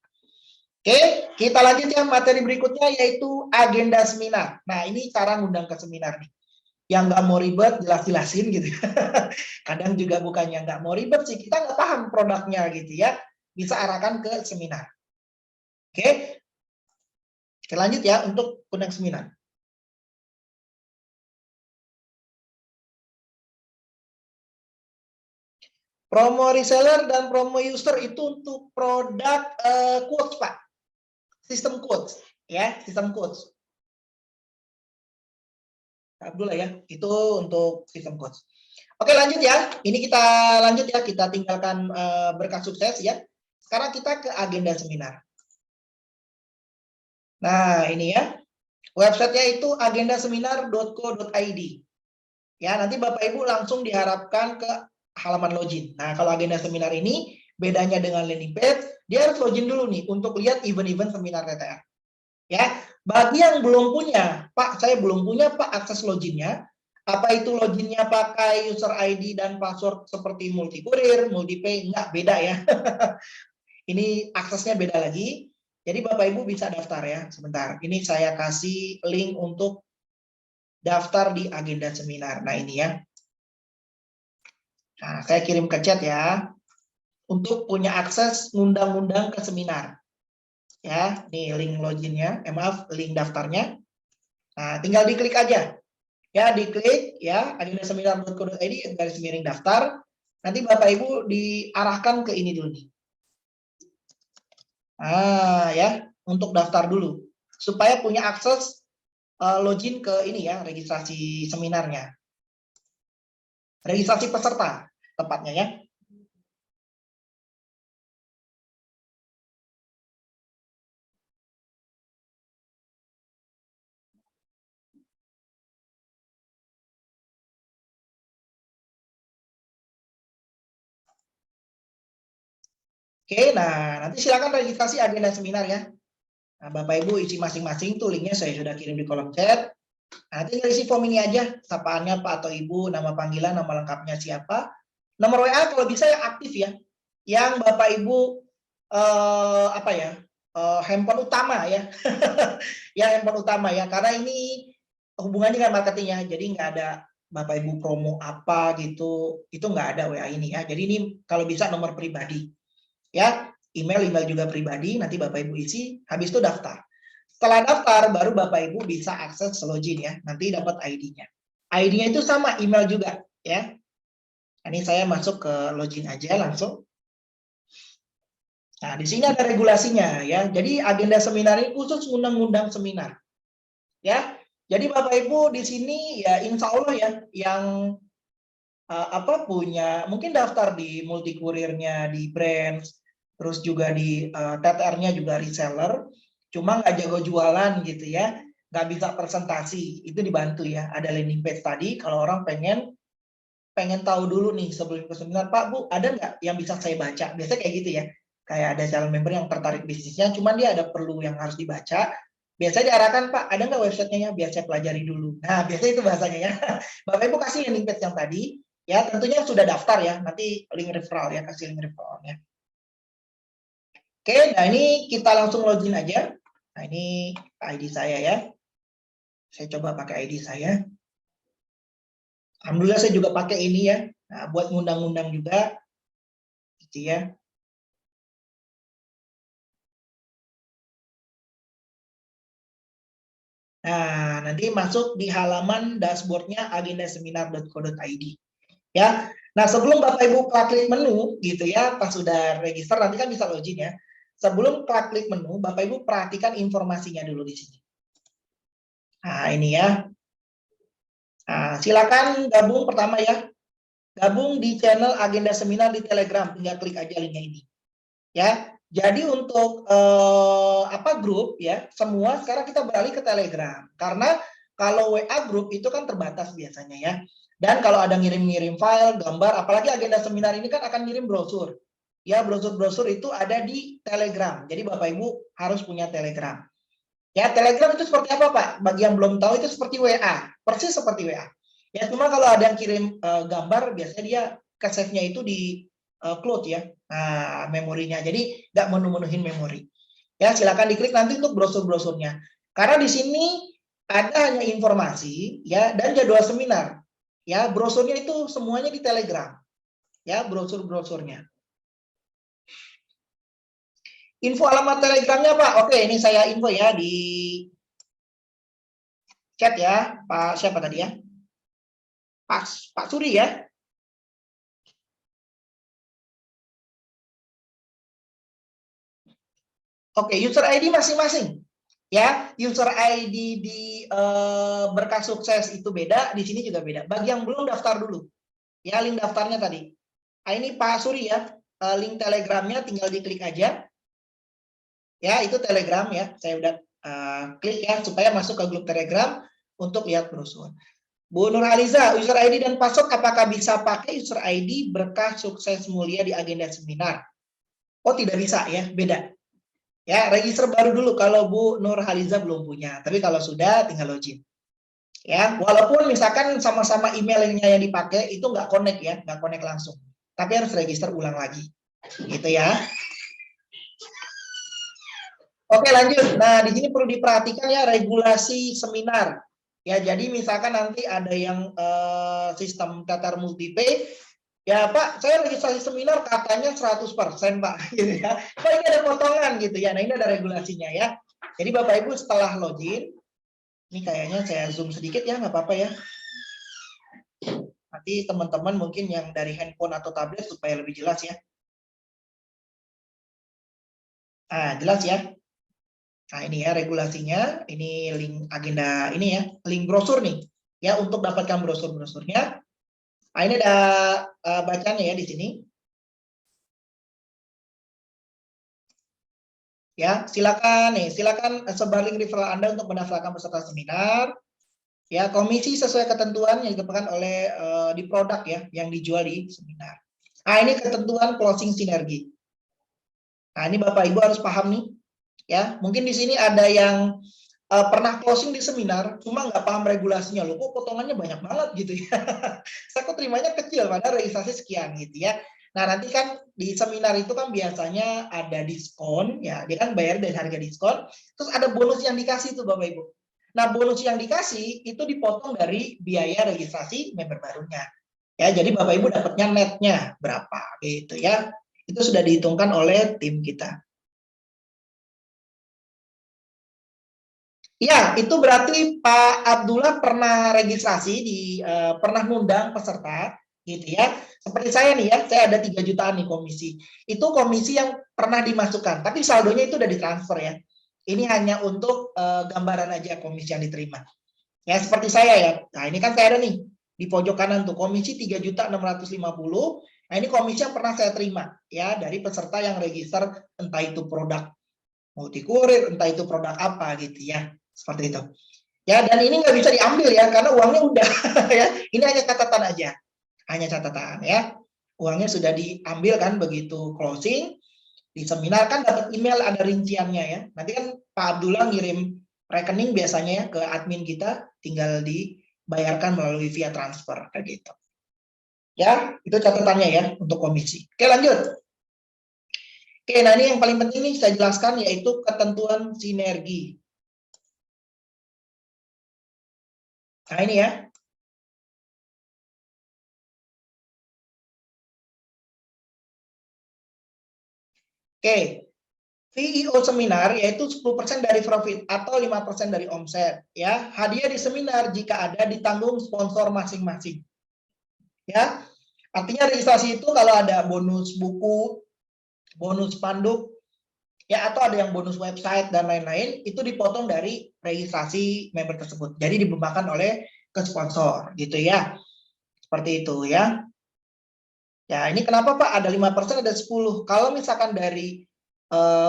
Oke, kita lanjut ya materi berikutnya yaitu agenda seminar. Nah, ini cara ngundang ke seminar nih. Yang nggak mau ribet, jelas-jelasin gitu. Kadang juga bukannya nggak mau ribet sih, kita nggak paham produknya gitu ya. Bisa arahkan ke seminar. Oke, kita lanjut ya untuk undang seminar. Promo reseller dan promo user itu untuk produk quotes, Pak. Sistem quotes, ya, sistem quotes. Abdullah ya, itu untuk sistem quotes. Oke, lanjut ya. Ini kita lanjut ya, kita tinggalkan berkas sukses ya. Sekarang kita ke agenda seminar. Nah, ini ya. Websitenya itu agendaseminar.co.id. Ya, nanti Bapak Ibu langsung diharapkan ke halaman login. Nah, kalau agenda seminar ini bedanya dengan landing page, dia harus login dulu nih untuk lihat event-event seminar TTR. Ya, bagi yang belum punya, Pak, saya belum punya Pak akses loginnya. Apa itu loginnya pakai user ID dan password seperti multi kurir, multi pay? Enggak, beda ya. Ini aksesnya beda lagi. Jadi Bapak Ibu bisa daftar ya. Sebentar, ini saya kasih link untuk daftar di agenda seminar. Nah ini ya. Nah, saya kirim ke chat ya. Untuk punya akses ngundang-undang ke seminar. Ya, nih link loginnya, maaf, link daftarnya. Nah, tinggal diklik aja. Ya, diklik ya, agendaseminar.co.id garis miring daftar. Nanti Bapak Ibu diarahkan ke ini dulu nih. Ya, untuk daftar dulu supaya punya akses login ke ini ya, registrasi seminarnya. Registrasi peserta tepatnya ya. Oke, nah nanti silakan registrasi agenda seminar ya. Nah, Bapak Ibu isi masing-masing tuh linknya saya sudah kirim di kolom chat. Nah, tinggal isi form ini aja, sapaannya Pak atau Ibu, nama panggilan, nama lengkapnya siapa, nomor WA kalau bisa yang aktif ya, yang Bapak Ibu handphone utama ya, ya handphone utama ya, karena ini hubungannya dengan marketing ya, jadi nggak ada Bapak Ibu promo apa gitu, itu nggak ada WA ini ya, jadi ini kalau bisa nomor pribadi ya, email juga pribadi, nanti Bapak Ibu isi, habis itu daftar. Setelah daftar, baru Bapak Ibu bisa akses login ya, nanti dapat ID-nya. ID-nya itu sama email juga ya. Ini saya masuk ke login aja langsung. Nah, di sini ada regulasinya ya. Jadi agenda seminar ini khusus undang-undang seminar. Ya. Jadi Bapak Ibu di sini ya insya Allah ya yang punya mungkin daftar di multi kurirnya di branch, terus juga di TTR-nya juga reseller, cuma nggak jago jualan gitu ya, nggak bisa presentasi, itu dibantu ya. Ada landing page tadi kalau orang pengen tahu dulu nih sebelum ke seminar, Pak, Bu, ada nggak yang bisa saya baca? Biasanya kayak gitu ya. Kayak ada calon member yang tertarik bisnisnya, cuman dia ada perlu yang harus dibaca. Biasanya diarahkan, Pak, ada nggak websitenya ya? Biar saya pelajari dulu. Nah, biasanya itu bahasanya ya. Bapak Ibu kasih landing page yang tadi, ya tentunya sudah daftar ya. Nanti link referral ya, kasih link referralnya. Oke, nah ini kita langsung login aja. Nah, ini ID saya ya. Saya coba pakai ID saya. Alhamdulillah saya juga pakai ini ya. Nah, buat ngundang-ngundang juga. Gitu ya. Nah, nanti masuk di halaman dashboardnya agendaseminar.co.id. Ya. Nah, sebelum Bapak Ibu klik menu gitu ya, pas sudah register nanti kan bisa login ya. Sebelum klik menu, Bapak Ibu perhatikan informasinya dulu di sini. Nah, ini ya. Nah, silakan gabung pertama ya. Gabung di channel agenda seminar di Telegram, tinggal klik aja linknya ini. Ya. Jadi untuk grup ya, semua sekarang kita beralih ke Telegram. Karena kalau WA grup itu kan terbatas biasanya ya. Dan kalau ada ngirim-ngirim file, gambar, apalagi agenda seminar ini kan akan ngirim brosur. Ya, brosur-brosur itu ada di Telegram. Jadi Bapak Ibu harus punya Telegram. Ya, Telegram itu seperti apa, Pak? Bagi yang belum tahu itu seperti WA, persis seperti WA. Ya, cuma kalau ada yang kirim gambar, biasanya dia ke save-nya itu di cloud ya, memorinya. Jadi nggak menu-menuhin memori. Ya, silakan diklik nanti untuk brosur-brosurnya. Karena di sini ada hanya informasi ya dan jadwal seminar. Ya, brosurnya itu semuanya di Telegram. Ya, brosur-brosurnya. Info alamat Telegramnya, Pak. Oke, ini saya info ya di chat ya, Pak siapa tadi ya? Pak Suri ya. Oke, user ID masing-masing. Ya, user ID di berkas sukses itu beda, di sini juga beda. Bagi yang belum daftar dulu. Ya, link daftarnya tadi. Nah, ini Pak Suri ya. Link Telegramnya tinggal diklik aja. Ya, itu Telegram ya. Saya udah klik ya supaya masuk ke grup Telegram untuk lihat brosur. Bu Nur Aliza, user ID dan password apakah bisa pakai user ID berkas sukses mulia di agenda seminar? Oh, tidak bisa ya, beda. Ya, register baru dulu kalau Bu Nur Haliza belum punya. Tapi kalau sudah, tinggal login. Ya, walaupun misalkan sama-sama emailnya yang dipakai itu nggak connect ya, nggak connect langsung. Tapi harus register ulang lagi. Gitu ya. Oke, lanjut. Nah, di sini perlu diperhatikan ya regulasi seminar. Ya, jadi misalkan nanti ada yang sistem Tatar Multipay, ya Pak, saya registrasi seminar katanya 100% Pak, gitu ya. Pak, ini ada potongan gitu ya. Nah, ini ada regulasinya ya. Jadi Bapak Ibu setelah login, ini kayaknya saya zoom sedikit ya, nggak apa-apa ya. Nanti teman-teman mungkin yang dari handphone atau tablet supaya lebih jelas ya. Nah, jelas ya. Nah, ini ya regulasinya, ini link agenda ini ya, link brosur nih. Ya, untuk dapatkan brosur-brosurnya. Nah, ini ada bacanya ya di sini. Ya, silakan nih, silakan sebar link referral Anda untuk mendaftarkan peserta seminar. Ya, komisi sesuai ketentuan yang ditetapkan oleh di produk ya, yang dijual di seminar. Nah, ini ketentuan closing sinergi. Nah, ini Bapak Ibu harus paham nih. Ya, mungkin di sini ada yang pernah closing di seminar, cuma nggak paham regulasinya loh, kok potongannya banyak banget gitu ya. Saya kok terimanya kecil, padahal registrasi sekian gitu ya. Nah, nanti kan di seminar itu kan biasanya ada diskon, ya, dia kan bayar dari harga diskon, terus ada bonus yang dikasih tuh Bapak Ibu. Nah, bonus yang dikasih itu dipotong dari biaya registrasi member barunya. Ya, jadi Bapak Ibu dapatnya netnya berapa gitu ya. Itu sudah dihitungkan oleh tim kita. Ya, itu berarti Pak Abdullah pernah registrasi pernah ngundang peserta, gitu ya. Seperti saya nih ya, saya ada 3 jutaan nih komisi. Itu komisi yang pernah dimasukkan, tapi saldonya itu udah ditransfer ya. Ini hanya untuk gambaran aja komisi yang diterima. Ya, seperti saya ya. Nah, ini kan saya ada nih di pojok kanan tuh komisi 3.650. Nah, ini komisi yang pernah saya terima ya dari peserta yang register entah itu produk multi kurir, entah itu produk apa gitu ya. Seperti itu. Ya, dan ini nggak bisa diambil ya, karena uangnya udah ya. Ini hanya catatan aja. Hanya catatan ya. Uangnya sudah diambil kan begitu closing. Di seminar kan dapat email ada rinciannya ya. Nanti kan Pak Abdullah ngirim rekening biasanya ya ke admin kita, tinggal dibayarkan melalui via transfer kayak gitu. Ya, itu catatannya ya untuk komisi. Oke, lanjut. Oke, nah ini yang paling penting nih saya jelaskan yaitu ketentuan sinergi. Nah ini ya. Oke, VIO seminar yaitu 10% dari profit atau 5% dari omset. Ya, hadiah di seminar jika ada ditanggung sponsor masing-masing. Ya, artinya registrasi itu kalau ada bonus buku, bonus spanduk, ya atau ada yang bonus website dan lain-lain, itu dipotong dari registrasi member tersebut. Jadi dibebankan oleh ke sponsor, gitu ya. Seperti itu ya. Ya, ini kenapa Pak ada 5% ada 10. Kalau misalkan dari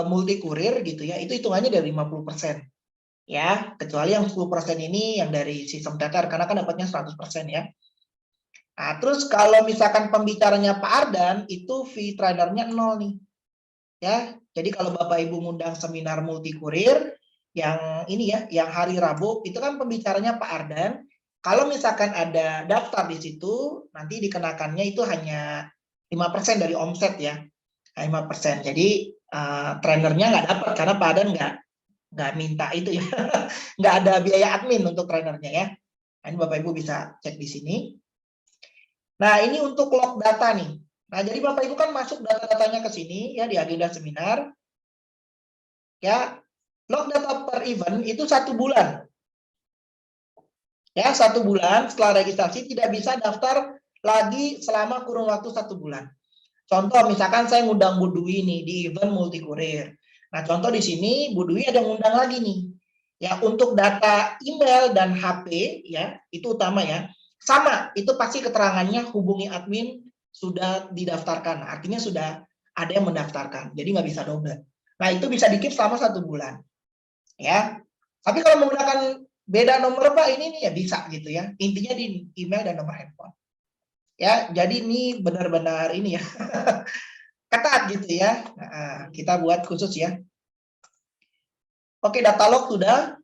multi kurir gitu ya, itu hitungannya dari 50%. Ya, kecuali yang 10% ini yang dari sistem TTR karena kan dapatnya 100% ya. Nah, terus kalau misalkan pembicaranya Pak Ardan itu fee trainernya 0 nih. Ya, jadi kalau Bapak Ibu ngundang seminar multi kurir yang ini ya, yang hari Rabu itu kan pembicaranya Pak Ardan. Kalau misalkan ada daftar di situ, nanti dikenakannya itu hanya 5% dari omset ya. 5%. Jadi trainernya nggak dapat karena Pak Ardan nggak minta itu ya. Nggak ada biaya admin untuk trainernya ya. Nah, ini Bapak Ibu bisa cek di sini. Nah, ini untuk log data nih. Nah, jadi Bapak Ibu kan masuk data-datanya ke sini ya di agenda seminar. Ya, log data per event itu 1 bulan. Ya, 1 bulan setelah registrasi tidak bisa daftar lagi selama kurun waktu 1 bulan. Contoh misalkan saya ngundang Bu Dwi nih di event multi kurir. Nah, contoh di sini Bu Dwi ada ngundang lagi nih. Ya, untuk data email dan HP ya, itu utama ya. Sama, itu pasti keterangannya hubungi admin sudah didaftarkan. Artinya sudah ada yang mendaftarkan. Jadi nggak bisa double. Nah, itu bisa di-keep selama 1 bulan. Ya. Tapi kalau menggunakan beda nomor Pak ini nih ya bisa gitu ya. Intinya di email dan nomor handphone. Ya, jadi ini benar-benar ini ya. Ketat gitu ya. Nah, kita buat khusus ya. Oke, data log sudah.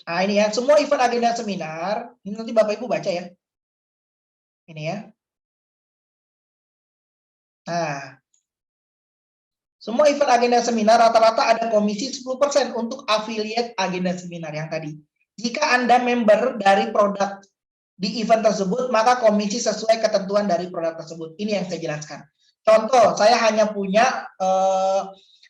Nah, ini ya, semua event agenda seminar. Ini nanti Bapak Ibu baca ya. Ini ya. Nah, semua event agenda seminar rata-rata ada komisi 10% untuk affiliate agenda seminar yang tadi. Jika Anda member dari produk di event tersebut, maka komisi sesuai ketentuan dari produk tersebut. Ini yang saya jelaskan. Contoh, saya hanya punya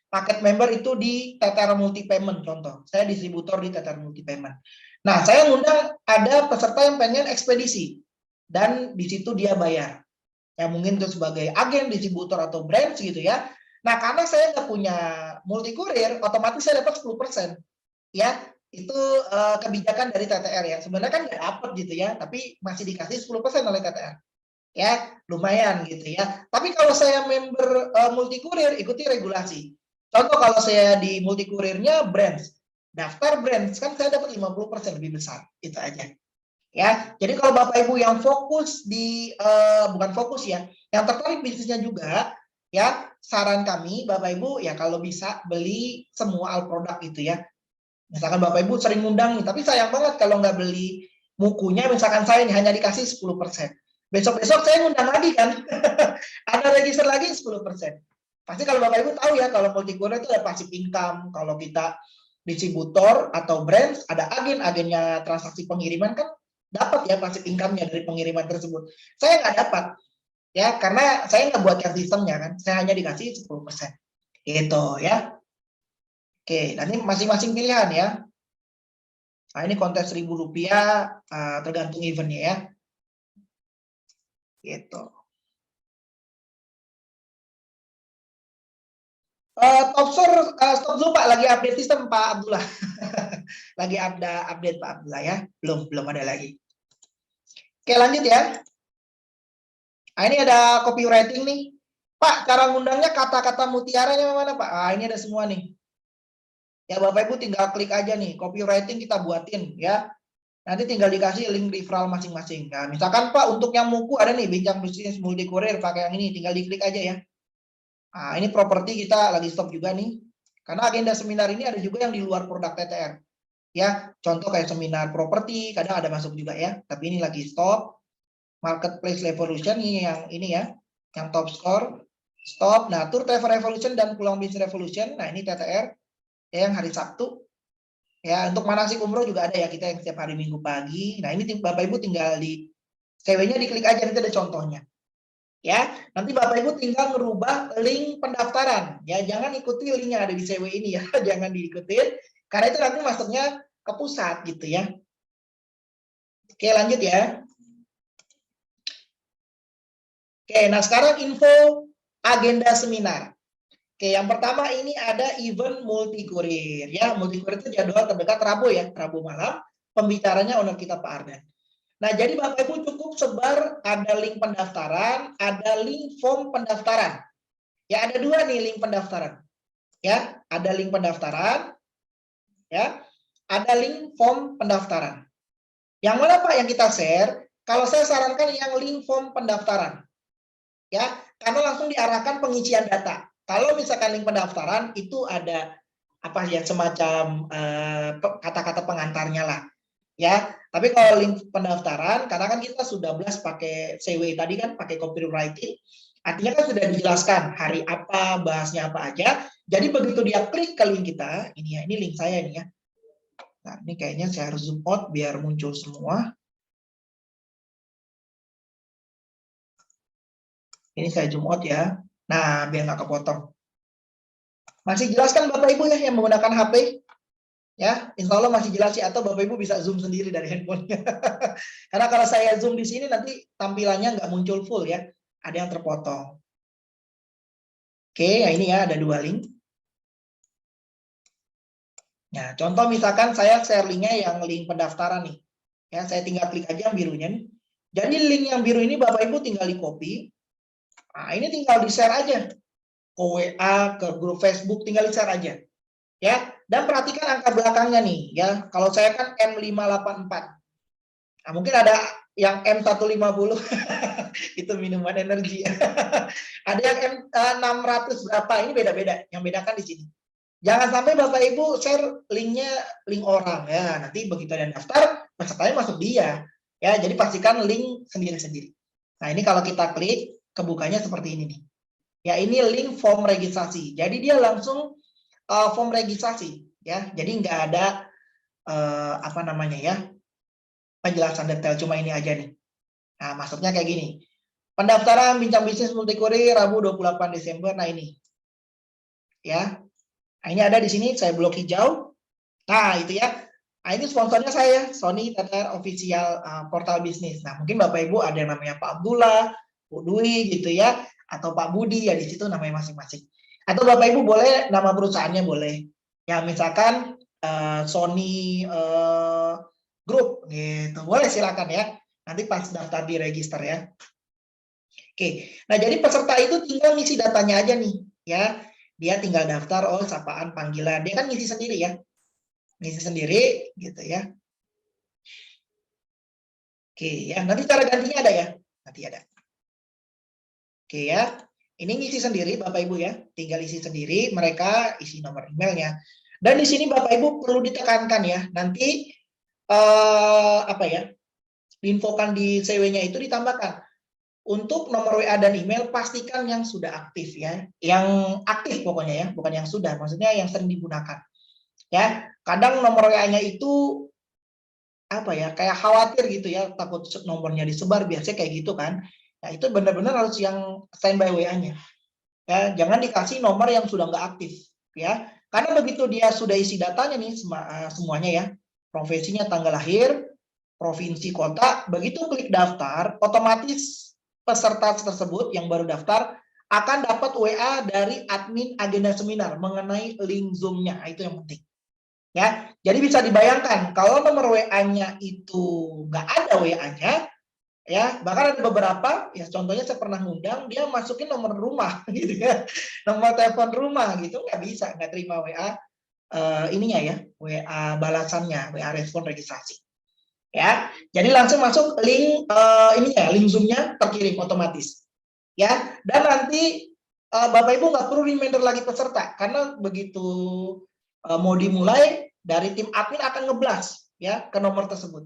paket member itu di TTR Multi Payment, contoh. Saya distributor di TTR Multi Payment. Nah, saya ngundang ada peserta yang pengen ekspedisi. Dan di situ dia bayar. Ya, mungkin itu sebagai agen, distributor, atau branch gitu ya. Nah, karena saya nggak punya multi kurir, otomatis saya dapat 10%. Ya, itu kebijakan dari TTR ya. Sebenarnya kan nggak dapat gitu ya, tapi masih dikasih 10% oleh TTR. Ya, lumayan gitu ya. Tapi kalau saya member multi kurir, ikuti regulasi. Contoh kalau saya di multi kurirnya brands, daftar brands kan saya dapat 50% lebih besar. Itu aja. Ya, jadi kalau Bapak Ibu yang fokus di bukan fokus ya, yang tertarik bisnisnya juga, ya saran kami Bapak Ibu ya kalau bisa beli semua produk itu ya. Misalkan Bapak Ibu sering ngundang nih, tapi sayang banget kalau nggak beli mukunya, misalkan saya nih hanya dikasih 10%. Besok-besok saya ngundang lagi kan, ada register lagi 10%. Pasti kalau Bapak Ibu tahu ya, kalau multi kurir itu ada passive income, kalau kita distributor atau brand, ada agen-agennya transaksi pengiriman kan dapat ya passive income-nya dari pengiriman tersebut. Saya nggak dapat, ya karena saya nggak buat yang sistemnya kan, saya hanya dikasih 10%. Gitu ya. Oke, nanti masing-masing pilihan ya. Nah, ini kontes Rp1.000 tergantung eventnya ya. Gitu. Top store stop dulu Pak, lagi update sistem Pak Abdullah. Lagi update Pak Abdullah ya. Belum ada lagi. Oke, lanjut ya. Nah, ini ada copywriting nih. Pak, cara ngundangnya kata-kata mutiaranya mana Pak? Ah, ini ada semua nih. Ya Bapak Ibu tinggal klik aja nih, copywriting kita buatin ya. Nanti tinggal dikasih link referral masing-masing. Nah, misalkan Pak untuk yang muku ada nih bincang bisnis multi kurir pakai yang ini, tinggal diklik aja ya. Nah, ini properti kita lagi stop juga nih. Karena agenda seminar ini ada juga yang di luar produk TTR. Ya, contoh kayak seminar properti, kadang ada masuk juga ya. Tapi ini lagi stop. Marketplace Revolution ini yang ini ya, yang top score. Stop. Nah, Tour Travel Revolution dan Pulang Business Revolution. Nah, ini TTR ya, yang hari Sabtu. Ya, untuk manasik umroh juga ada ya, kita yang setiap hari Minggu pagi. Nah, ini Bapak Ibu tinggal di CW-nya diklik aja, nanti ada contohnya. Ya, nanti Bapak Ibu tinggal merubah link pendaftaran. Ya, jangan ikuti link yang ada di CW ini ya, jangan diikutin karena itu nanti masuknya ke pusat gitu ya. Oke, lanjut ya. Oke, nah sekarang info agenda seminar. Oke, yang pertama ini ada event multi kurir ya. Multi kurir itu jadwal terdekat Rabu ya, Rabu malam. Pembicaranya owner kita Pak Ardan. Nah, jadi Bapak Ibu cukup sebar ada link pendaftaran, ada link form pendaftaran. Ya, ada dua nih link pendaftaran. Ya, ada link pendaftaran. Ya, ada link form pendaftaran. Yang mana Pak yang kita share? Kalau saya sarankan yang link form pendaftaran. Ya, karena langsung diarahkan pengisian data. Kalau misalkan link pendaftaran itu ada apa ya, semacam kata-kata pengantarnya lah. Ya, tapi kalau link pendaftaran, karena kan kita sudah blast pakai CW tadi kan, pakai copywriting, artinya kan sudah dijelaskan hari apa, bahasnya apa aja. Jadi begitu dia klik ke link kita, ini ya, ini link saya ini ya. Nah, ini kayaknya saya harus zoom out biar muncul semua. Ini saya zoom out ya. Nah, biar nggak kepotong. Masih jelas kan Bapak Ibu ya yang menggunakan HP? Ya, insya Allah masih jelas sih, atau Bapak Ibu bisa zoom sendiri dari handphonenya. Karena kalau saya zoom di sini nanti tampilannya nggak muncul full ya, ada yang terpotong. Oke, ya ini ya ada dua link. Nah, contoh misalkan saya share linknya yang link pendaftaran nih. Ya, saya tinggal klik aja yang birunya nih. Jadi link yang biru ini Bapak Ibu tinggal di copy. Nah, ini tinggal di share aja ke WA, ke grup Facebook, tinggal di share aja. Ya, dan perhatikan angka belakangnya nih ya. Kalau saya kan M584. Nah, mungkin ada yang M150 itu minuman energi. Ada yang M600 berapa, ini beda-beda. Yang bedakan di sini. Jangan sampai Bapak Ibu share linknya link orang ya. Nanti begitu ada yang daftar, pesertanya masuk dia. Ya, jadi pastikan link sendiri-sendiri. Nah, ini kalau kita klik, kebukanya seperti ini nih. Ya, ini link form registrasi. Jadi dia langsung form registrasi ya. Jadi nggak ada apa namanya ya, penjelasan detail, cuma ini aja nih. Nah, maksudnya kayak gini. Pendaftaran bincang bisnis multi kurir Rabu 28 Desember. Nah, ini. Ya. Nah, ini ada di sini, saya blok hijau. Nah, itu ya. Nah, ini sponsornya saya, Sony TTR Official Portal Bisnis. Nah, mungkin Bapak Ibu ada yang namanya Pak Abdullah, Bu Dwi gitu ya, atau Pak Budi ya, di situ namanya masing-masing. Atau Bapak Ibu boleh nama perusahaannya boleh. Ya, misalkan Sony Group gitu. Boleh silakan ya. Nanti pas daftar di register ya. Oke. Nah, jadi peserta itu tinggal ngisi datanya aja nih, ya. Dia tinggal daftar sapaan panggilan. Dia kan ngisi sendiri ya. Ngisi sendiri gitu ya. Oke, ya. Nanti cara gantinya ada ya. Nanti ada. Oke ya. Ini ngisi sendiri Bapak Ibu ya. Tinggal isi sendiri, mereka isi nomor emailnya. Dan di sini Bapak Ibu perlu ditekankan ya. Nanti apa ya? Diinfokan di CW-nya itu ditambahkan. Untuk nomor WA dan email pastikan yang sudah aktif ya, yang aktif pokoknya ya, bukan yang sudah, maksudnya yang sering digunakan. Ya, kadang nomor WA-nya itu apa ya, kayak khawatir gitu ya, takut nomornya disebar, biasanya kayak gitu kan. Nah, itu benar-benar harus yang standby WA-nya. Ya, jangan dikasih nomor yang sudah nggak aktif ya. Karena begitu dia sudah isi datanya nih semuanya ya, profesinya, tanggal lahir, provinsi, kota, begitu klik daftar, otomatis peserta tersebut yang baru daftar akan dapat WA dari admin agenda seminar mengenai link Zoom-nya. Itu yang penting. Ya, jadi bisa dibayangkan kalau nomor WA-nya itu nggak ada WA-nya, ya bahkan ada beberapa, ya contohnya saya pernah ngundang, dia masukin nomor rumah, gitu ya, nomor telepon rumah gitu, nggak bisa, nggak terima WA ininya ya, WA balasannya, WA respon registrasi. Ya, jadi langsung masuk link ini ya, link Zoom-nya terkirim otomatis. Ya, dan nanti Bapak Ibu nggak perlu reminder lagi peserta karena begitu mau dimulai dari tim admin akan ngeblas ya ke nomor tersebut.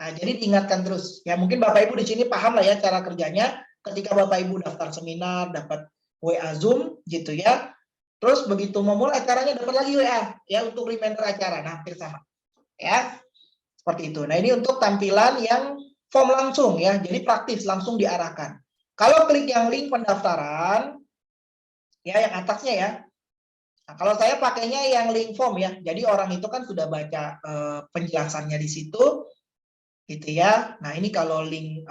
Nah, jadi diingatkan terus. Ya, mungkin Bapak Ibu di sini paham lah ya cara kerjanya ketika Bapak Ibu daftar seminar, dapat WA Zoom gitu ya. Terus begitu memulai acaranya dapat lagi WA ya untuk reminder acara. Nah, hampir sama. Ya. Seperti itu. Nah, ini untuk tampilan yang form langsung ya. Jadi praktis langsung diarahkan. Kalau klik yang link pendaftaran ya yang atasnya ya. Nah, kalau saya pakainya yang link form ya. Jadi orang itu kan sudah baca penjelasannya di situ gitu ya. Nah, ini kalau link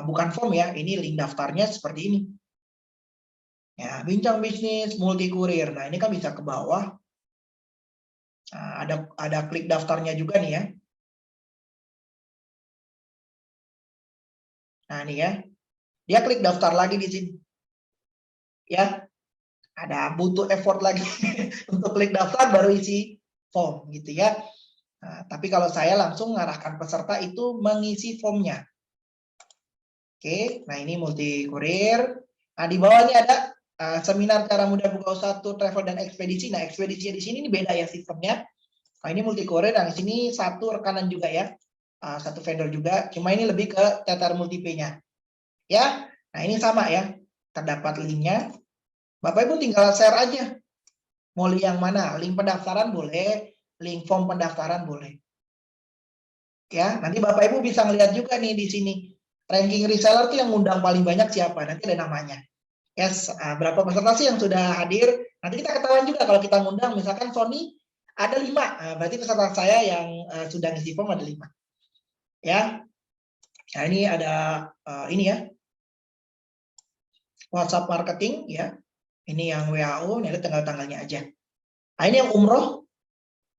bukan form ya, ini link daftarnya seperti ini. Ya, bincang bisnis multi kurir. Nah, ini kan bisa ke bawah. Nah, ada klik daftarnya juga nih ya. Nah, ini ya. Dia klik daftar lagi di sini. Ya. Ada butuh effort lagi untuk klik daftar baru isi form gitu ya. Nah, tapi kalau saya langsung mengarahkan peserta itu mengisi formnya. Oke, nah ini multi kurir. Nah, di bawahnya ada seminar cara mudah buka usaha tour travel dan ekspedisi. Nah, ekspedisinya di sini ini beda ya sistemnya. Nah, ini multi kurir, dan di sini satu rekanan juga ya. Satu vendor juga, cuma ini lebih ke tetar multi-pay-nya. Ya, nah ini sama ya. Terdapat linknya. Bapak Ibu tinggal share aja. Mau link yang mana? Link pendaftaran boleh, link form pendaftaran boleh. Ya, nanti Bapak Ibu bisa ngeliat juga nih di sini. Ranking reseller tuh yang ngundang paling banyak siapa? Nanti ada namanya. Yes, berapa peserta sih yang sudah hadir? Nanti kita ketahuan juga kalau kita ngundang, misalkan Sony ada 5, berarti peserta saya yang sudah ngisi form ada 5. Ya, nah ini ada ini ya, WhatsApp marketing ya. Ini yang WHO, ini ada tanggal-tanggalnya aja. Nah ini yang umroh,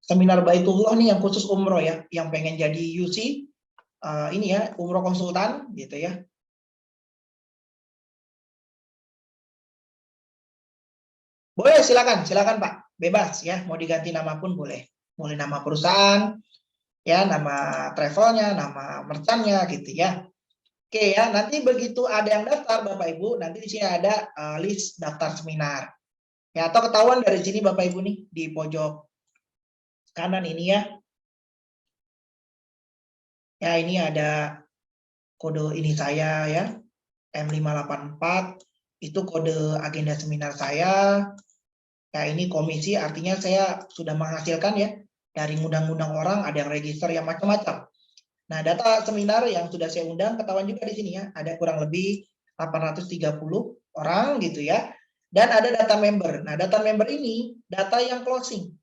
seminar Baitullah nih yang khusus umroh ya, yang pengen jadi UC, ini ya, umroh konsultan gitu ya. Boleh, silakan Pak, bebas ya, mau diganti nama pun boleh. Mulai nama perusahaan, ya, nama travelnya, nama merchantnya gitu ya. Oke ya, nanti begitu ada yang daftar Bapak Ibu, nanti di sini ada list daftar seminar. Ya, atau ketahuan dari sini Bapak Ibu nih di pojok kanan ini ya. Ya, ini ada kode ini saya ya, M584, itu kode agenda seminar saya. Ya, ini komisi, artinya saya sudah menghasilkan ya, dari ngundang-ngundang orang, ada yang register, yang macam-macam. Nah, data seminar yang sudah saya undang, ketahuan juga di sini ya, ada kurang lebih 830 orang gitu ya. Dan ada data member. Nah, data member ini, data yang closing.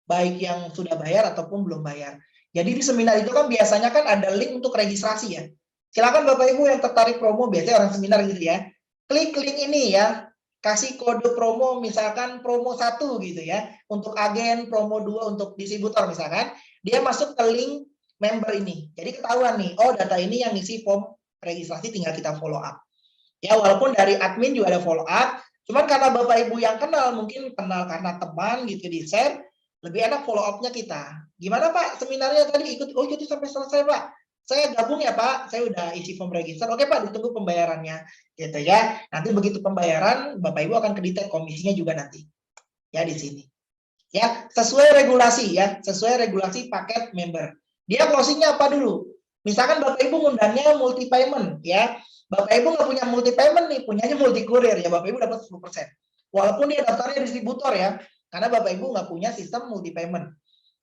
Baik yang sudah bayar ataupun belum bayar. Jadi di seminar itu kan biasanya kan ada link untuk registrasi ya. Silakan Bapak Ibu yang tertarik promo, biasanya orang seminar gitu ya. Klik link ini ya, kasih kode promo, misalkan promo 1 gitu ya, untuk agen, promo 2 untuk distributor misalkan, dia masuk ke link member ini. Jadi ketahuan nih, oh data ini yang isi form registrasi, tinggal kita follow up. Ya, walaupun dari admin juga ada follow up, cuman karena Bapak Ibu yang kenal, mungkin kenal karena teman gitu di share, lebih enak follow up-nya kita. Gimana Pak, seminarnya tadi ikuti sampai selesai Pak. Saya gabung ya Pak, saya udah isi form register. Oke Pak, ditunggu pembayarannya. Gitu ya. Nanti begitu pembayaran, Bapak Ibu akan kreditek komisinya juga nanti. Ya di sini. Ya, sesuai regulasi ya, sesuai regulasi paket member. Dia closingnya apa dulu? Misalkan Bapak Ibu ngundangnya multi payment ya. Bapak Ibu nggak punya multi payment nih, punyanya multi kurir ya, Bapak Ibu dapat 10%. Walaupun dia daftarnya distributor ya, karena Bapak Ibu nggak punya sistem multi payment.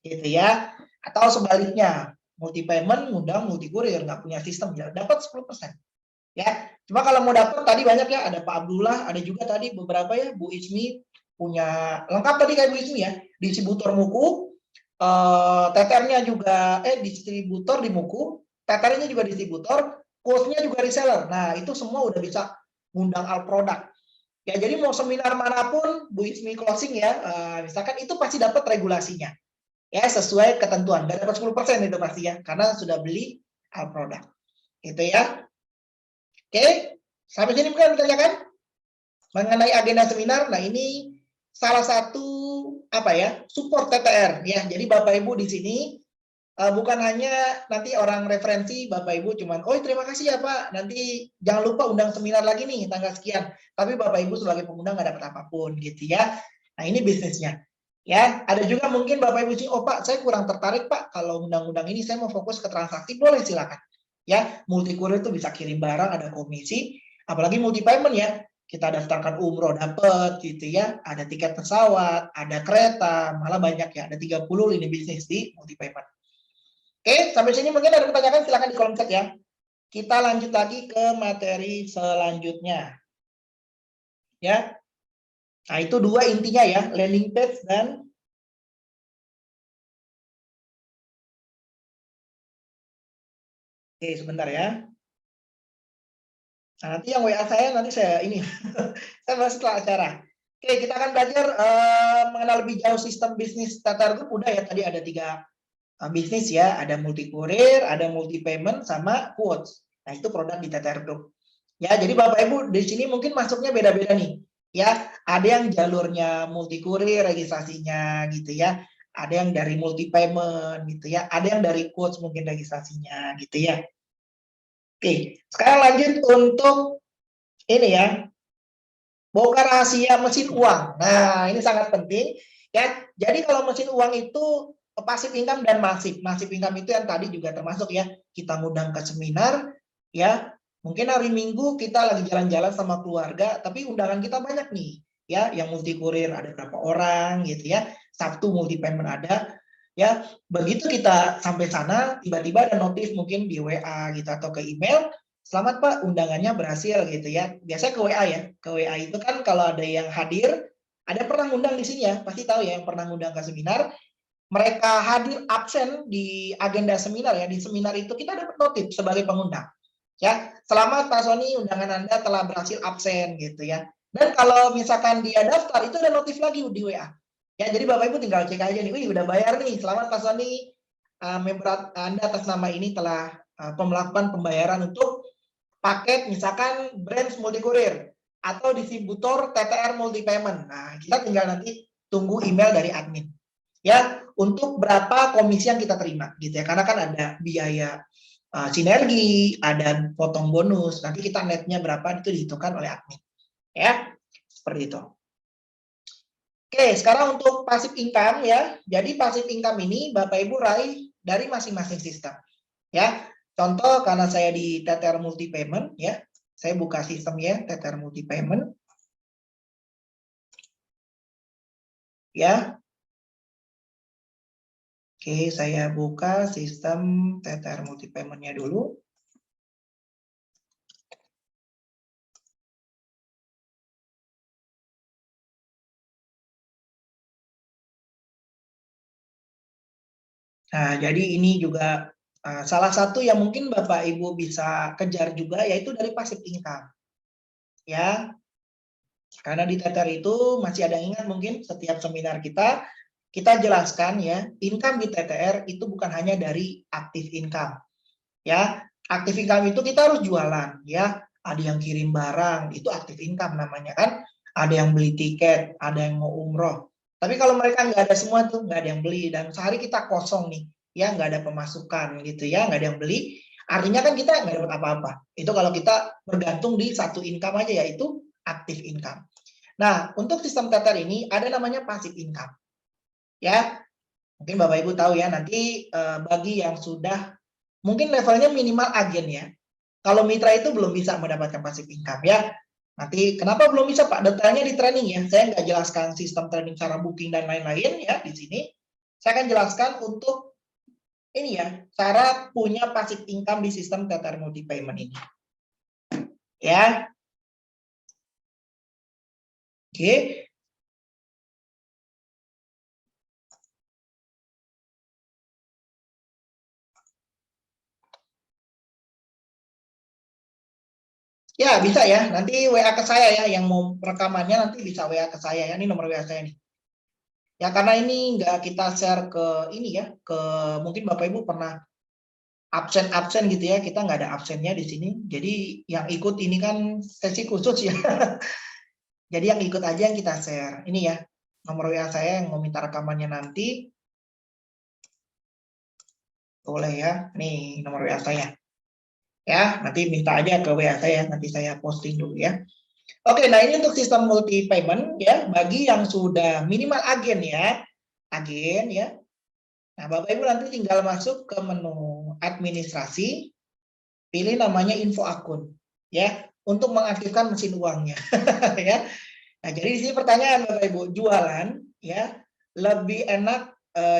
Gitu ya. Atau sebaliknya, multi payment ngundang multi kurir, nggak punya sistem, ya dapat 10%. Ya, cuma kalau mau dapat tadi banyak ya, ada Pak Abdullah, ada juga tadi beberapa ya, Bu Ismi punya lengkap tadi kayak Bu Ismi ya, distributor Muku, teternya juga distributor di Muku, teternya juga distributor, course-nya juga reseller. Nah, itu semua udah bisa ngundang al produk. Ya, jadi mau seminar manapun Bu Ismi closing ya, misalkan itu pasti dapat regulasinya. Ya, sesuai ketentuan. Gak dapat 10% itu pasti ya, karena sudah beli al produk. Gitu ya. Oke, sampai sini mungkin ditanyakan mengenai agenda seminar. Nah, ini salah satu apa ya, support TTR ya. Jadi Bapak Ibu di sini bukan hanya nanti orang referensi Bapak Ibu cuman, oh terima kasih ya Pak, nanti jangan lupa undang seminar lagi nih tanggal sekian. Tapi Bapak Ibu sebagai pengundang nggak dapat apapun gitu ya. Nah, ini bisnisnya. Ya, ada juga mungkin Bapak Ibu sih, oh Pak, saya kurang tertarik Pak, kalau undang-undang ini saya mau fokus ke transaksi, boleh silakan. Ya, multi kurir itu bisa kirim barang, ada komisi, apalagi multi payment ya. kita daftarkan umroh dapat gitu ya, ada tiket pesawat, ada kereta, malah banyak ya, ada 30 lini bisnis di multi payment. Oke, sampai sini mungkin ada pertanyaan, silakan di kolom chat ya. Kita lanjut lagi ke materi selanjutnya. Ya. Nah, itu dua intinya ya, landing page dan oke, sebentar ya. Nah, nanti yang WA saya nanti saya ini saya bahas setelah acara. Oke, kita akan belajar mengenal lebih jauh sistem bisnis Tata Group. Udah ya, tadi ada 3 bisnis ya, ada multi kurir, ada multi payment, sama quotes. Nah, itu produk di Tata Group. Ya, jadi Bapak Ibu di sini mungkin masuknya beda-beda nih. Ya, ada yang jalurnya multi kurir registrasinya gitu ya. Ada yang dari multi payment gitu ya. Ada yang dari quotes mungkin registrasinya gitu ya. Oke, sekarang lanjut untuk ini ya, bongkar rahasia mesin uang. Nah, ini sangat penting ya. Jadi kalau mesin uang itu pasif income dan masif. Masif income itu yang tadi juga termasuk ya. Kita ngundang ke seminar ya. Mungkin hari Minggu kita lagi jalan-jalan sama keluarga, tapi undangan kita banyak nih ya. Yang multi kurir ada berapa orang gitu ya. Sabtu multi payment ada ya. Begitu kita sampai sana, tiba-tiba ada notif mungkin di WA gitu atau ke email. Selamat Pak, undangannya berhasil gitu ya. Biasanya ke WA ya. Ke WA itu kan kalau ada yang hadir, ada pernah ngundang di sini ya, pasti tahu ya yang pernah ngundang ke seminar. Mereka hadir absen di agenda seminar ya. Di seminar itu kita dapat notif sebagai pengundang. Ya, selamat Pak Sony, undangan Anda telah berhasil absen gitu ya. Dan kalau misalkan dia daftar, itu ada notif lagi di WA. Ya, jadi Bapak Ibu tinggal cek aja nih, wih udah bayar nih, selamat Pak Sony, member Anda atas nama ini telah melakukan pembayaran untuk paket misalkan branch multi kurir atau distributor TTR multi payment. Nah, kita tinggal nanti tunggu email dari admin. Ya, untuk berapa komisi yang kita terima gitu ya. Karena kan ada biaya sinergi, ada potong bonus. Nanti kita netnya berapa itu dihitungkan oleh admin. Ya, seperti itu. Oke, sekarang untuk passive income ya. Jadi passive income ini Bapak Ibu raih dari masing-masing sistem. Ya, contoh karena saya di TTR multi payment ya, saya buka sistemnya TTR multi payment. Ya. Oke, saya buka sistem TTR multi payment-nya dulu. Nah, jadi ini juga salah satu yang mungkin Bapak Ibu bisa kejar juga yaitu dari passive income. Ya, karena di TTR itu masih ada yang ingat mungkin setiap seminar kita jelaskan ya, income di TTR itu bukan hanya dari active income. Ya, active income itu kita harus jualan ya. Ada yang kirim barang, itu active income namanya kan. Ada yang beli tiket, ada yang mau umroh. Tapi kalau mereka nggak ada semua tuh, nggak ada yang beli dan sehari kita kosong nih, ya nggak ada pemasukan gitu ya, nggak ada yang beli. Artinya kan kita nggak dapat apa-apa. Itu kalau kita bergantung di satu income aja yaitu active income. Nah, untuk sistem TTR ini ada namanya passive income. Ya, mungkin Bapak Ibu tahu ya, nanti bagi yang sudah mungkin levelnya minimal agen ya. Kalau mitra itu belum bisa mendapatkan passive income ya. Nanti kenapa belum bisa Pak? Detailnya di training ya. Saya nggak jelaskan sistem training cara booking dan lain-lain ya di sini. Saya akan jelaskan untuk ini ya, cara punya passive income di sistem TTR multi payment ini. Ya. Oke. Ya, bisa ya. Nanti WA ke saya ya, yang mau rekamannya nanti bisa WA ke saya ya. Ini nomor WA saya nih. Ya, karena ini nggak kita share ke ini ya, ke mungkin Bapak Ibu pernah absen gitu ya, kita nggak ada absennya di sini. Jadi yang ikut ini kan sesi khusus ya. Jadi yang ikut aja yang kita share. Ini ya, nomor WA saya yang mau minta rekamannya nanti. Boleh ya, nih nomor WA saya. Ya, nanti minta aja ke WA saya, nanti saya posting dulu ya. Oke, nah ini untuk sistem multi payment ya, bagi yang sudah minimal agen ya, agen ya. Nah, Bapak Ibu nanti tinggal masuk ke menu administrasi, pilih namanya info akun ya. untuk mengaktifkan mesin uangnya. Ya. Nah, jadi di sini pertanyaan Bapak Ibu, jualan ya lebih enak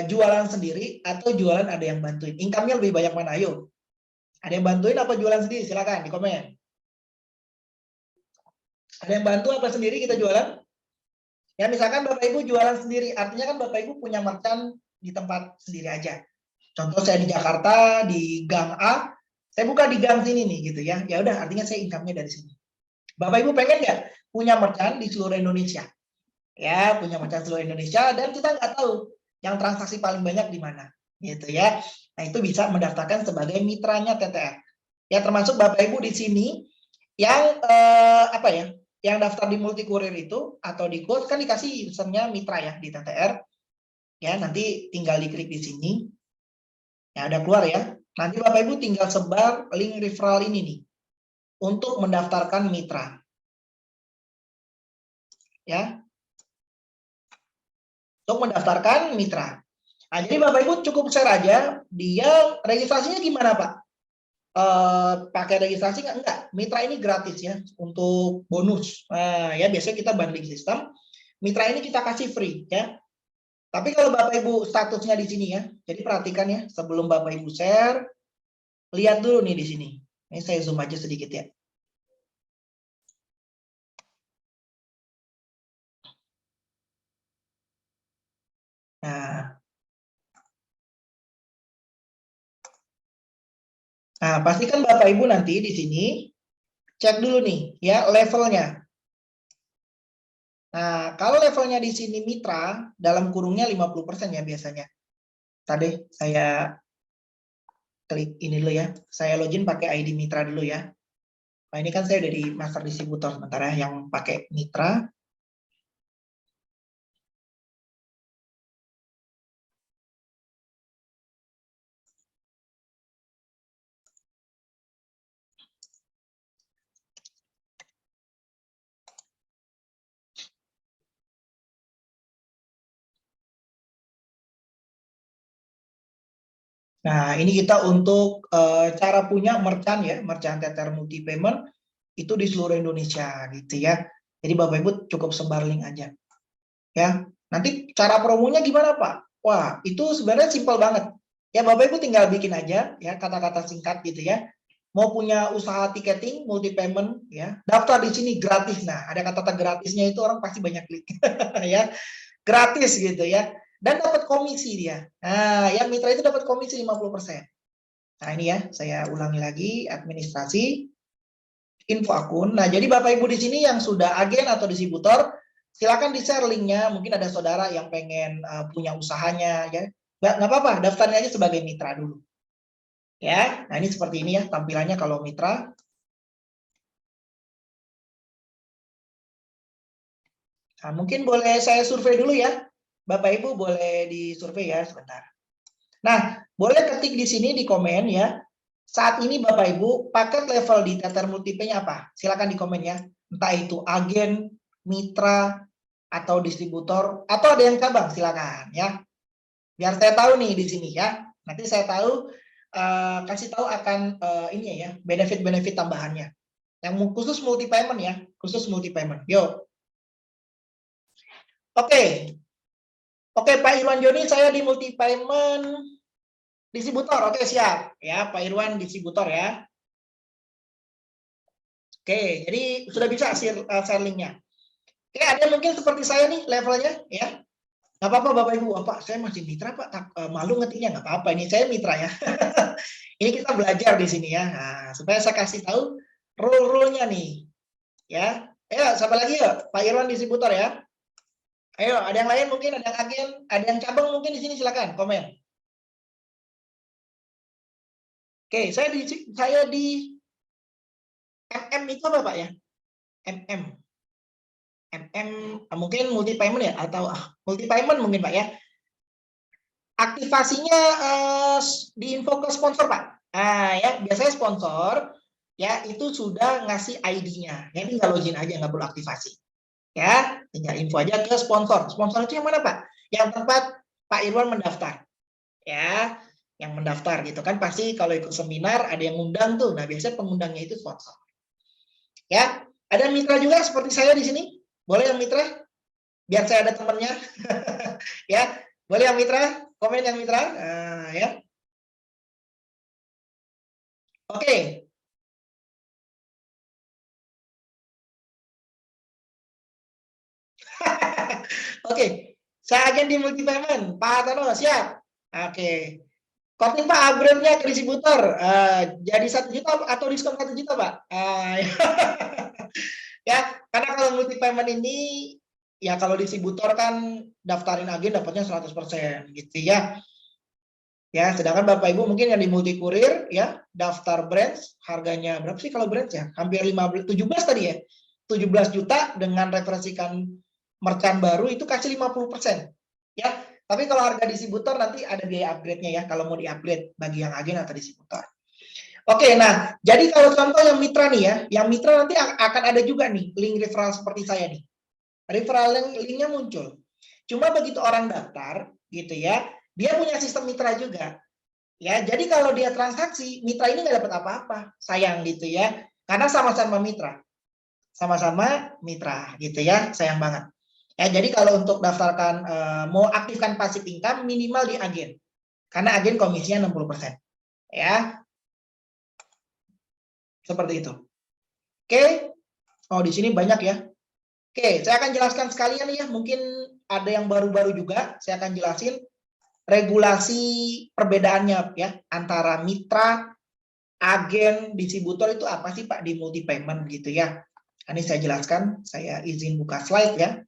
jualan sendiri atau jualan ada yang bantuin? Income-nya lebih banyak mana? Ayo. Ada yang bantuin apa jualan sendiri? Silakan di komen. Ada yang bantu apa sendiri kita jualan? Ya, misalkan Bapak Ibu jualan sendiri, artinya kan Bapak Ibu punya merchant di tempat sendiri aja. Contoh saya di Jakarta, di gang A, saya buka di gang sini nih gitu ya. Ya udah, artinya saya income-nya dari sini. Bapak Ibu pengen nggak punya merchant di seluruh Indonesia? Ya, punya merchant seluruh Indonesia dan kita nggak tahu yang transaksi paling banyak di mana, gitu ya. Nah, itu bisa mendaftarkan sebagai mitranya TTR. Ya, termasuk Bapak Ibu di sini yang apa ya? Yang daftar di multi kurir itu atau di quote kan dikasih usernya mitra ya di TTR. Ya, nanti tinggal diklik di sini. Ya, udah keluar ya. Nanti Bapak Ibu tinggal sebar link referral ini nih untuk mendaftarkan mitra. Ya. Untuk mendaftarkan mitra. Nah, jadi Bapak Ibu cukup share aja, dia registrasinya gimana Pak? Pakai registrasi nggak? Enggak, mitra ini gratis ya untuk bonus. Nah, ya biasanya kita bundling sistem, mitra ini kita kasih free ya. Tapi kalau Bapak Ibu statusnya di sini ya, jadi perhatikan ya sebelum Bapak Ibu share, lihat dulu nih di sini. Ini saya zoom aja sedikit ya. Nah, pastikan Bapak Ibu nanti di sini cek dulu nih ya levelnya. Nah, kalau levelnya di sini mitra, dalam kurungnya 50% ya biasanya. Tadi saya klik ini dulu ya. Saya login pakai ID mitra dulu ya. Nah, ini kan saya udah di master distributor sementara yang pakai mitra. Nah, ini kita untuk cara punya merchant ya, merchant TTR multi payment itu di seluruh Indonesia gitu ya. Jadi Bapak Ibu cukup sebar link aja. Ya. Nanti cara promonya gimana, Pak? Wah, itu sebenarnya simpel banget. Ya, Bapak Ibu tinggal bikin aja ya kata-kata singkat gitu ya. Mau punya usaha tiketing multi payment ya, daftar di sini gratis. Nah, ada kata-kata gratisnya itu orang pasti banyak klik ya. Gratis gitu ya. Dan dapat komisi dia. Nah, yang mitra itu dapat komisi 50%. Nah, ini ya, saya ulangi lagi administrasi info akun. Nah, jadi Bapak Ibu di sini yang sudah agen atau distributor, silakan di-share linknya. Mungkin ada saudara yang pengen punya usahanya ya. Nggak apa-apa, daftarnya aja sebagai mitra dulu. Ya, nah ini seperti ini ya tampilannya kalau mitra. Nah, mungkin boleh saya survei dulu ya. Bapak Ibu boleh disurvei ya sebentar. Nah, boleh ketik di sini di komen ya. Saat ini Bapak Ibu, paket level di TTR Multipay-nya apa? Silakan di komen ya. Entah itu agen, mitra, atau distributor, atau ada yang cabang, silakan ya. Biar saya tahu nih di sini ya. Nanti saya tahu, kasih tahu akan ini ya, benefit-benefit tambahannya. Yang khusus multi payment ya, khusus multi payment. Yuk. Oke. Oke, Pak Irwan Joni, saya di multi payment distributor. Oke, siap. Ya, Pak Irwan distributor ya. Oke, jadi sudah bisa share linknya. Oke, ada yang mungkin seperti saya nih levelnya ya. Nggak apa-apa Bapak Ibu, Pak saya masih mitra Pak, malu ngetiknya nggak apa-apa, ini saya mitra ya. Ini kita belajar di sini ya, nah, supaya saya kasih tahu rule-rule-nya nih. Ya, ayo siapa lagi ya? Pak Irwan distributor ya. Ayo, ada yang lain mungkin, ada yang agen, ada yang cabang mungkin di sini silakan komen. Oke, saya di MM itu apa Pak ya? MM. MM mungkin multi payment ya atau multi payment mungkin Pak ya. Aktivasinya di info ke sponsor Pak. Nah ya biasanya sponsor ya itu sudah ngasih ID-nya. Ya, tinggal login aja nggak perlu aktivasi. Ya tinggal info aja ke sponsor. Sponsor itu yang mana Pak? Yang tempat Pak Irwan mendaftar. Ya yang mendaftar gitu kan pasti kalau ikut seminar ada yang ngundang tuh. Nah biasanya pengundangnya itu sponsor. Ya, ada mitra juga seperti saya di sini. Boleh yang mitra? Biar saya ada temannya. Ya, boleh yang mitra? Komen yang mitra. Ya. Oke. Oke. Saya agen di multi payment. Pak Hartono, siap. Oke. Korting Pak, upgrade-nya ke distributor. Jadi 1 juta atau diskon 1 juta, Pak? Ya, karena kalau multi payment ini, ya kalau distributor kan daftarin agen dapatnya 100% gitu ya. Ya, sedangkan Bapak Ibu mungkin yang di multi kurir ya, daftar branch harganya berapa sih kalau branch ya? Hampir 17 tadi ya. 17 juta dengan referensikan merchant baru itu kasih 50%. Ya, tapi kalau harga distributor nanti ada biaya upgrade-nya ya kalau mau di-upgrade bagi yang agen atau distributor. Oke, nah, jadi kalau contoh yang mitra nih ya, yang mitra nanti akan ada juga nih link referral seperti saya nih. Referral linknya muncul. Cuma begitu orang daftar gitu ya, dia punya sistem mitra juga. Ya, jadi kalau dia transaksi, mitra ini nggak dapat apa-apa, sayang gitu ya, karena sama-sama mitra, gitu ya, sayang banget. Ya, jadi kalau untuk daftarkan mau aktifkan passive income minimal di agen, karena agen komisinya 60%, ya, seperti itu. Oke, oh di sini banyak ya. Oke, saya akan jelaskan sekalian ya, mungkin ada yang baru-baru juga, saya akan jelasin regulasi perbedaannya ya antara mitra, agen, distributor itu apa sih Pak di multi payment gitu ya. Ini saya jelaskan, saya izin buka slide ya.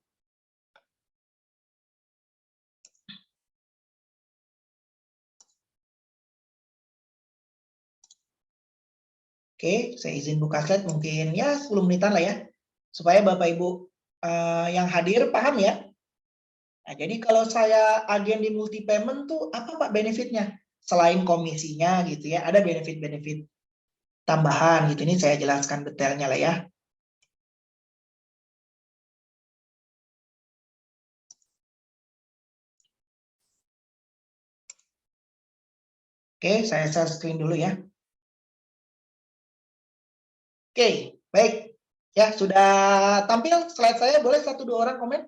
Oke, saya izin buka slide mungkin ya 10 menitan lah ya, supaya Bapak Ibu yang hadir paham ya. Nah, jadi kalau saya agen di multi payment tuh apa Pak benefitnya? Selain komisinya gitu ya, ada benefit-benefit tambahan gitu. Ini saya jelaskan detailnya lah ya. Oke, saya share screen dulu ya. Oke, baik. Ya, sudah tampil slide saya. Boleh 1-2 orang komen?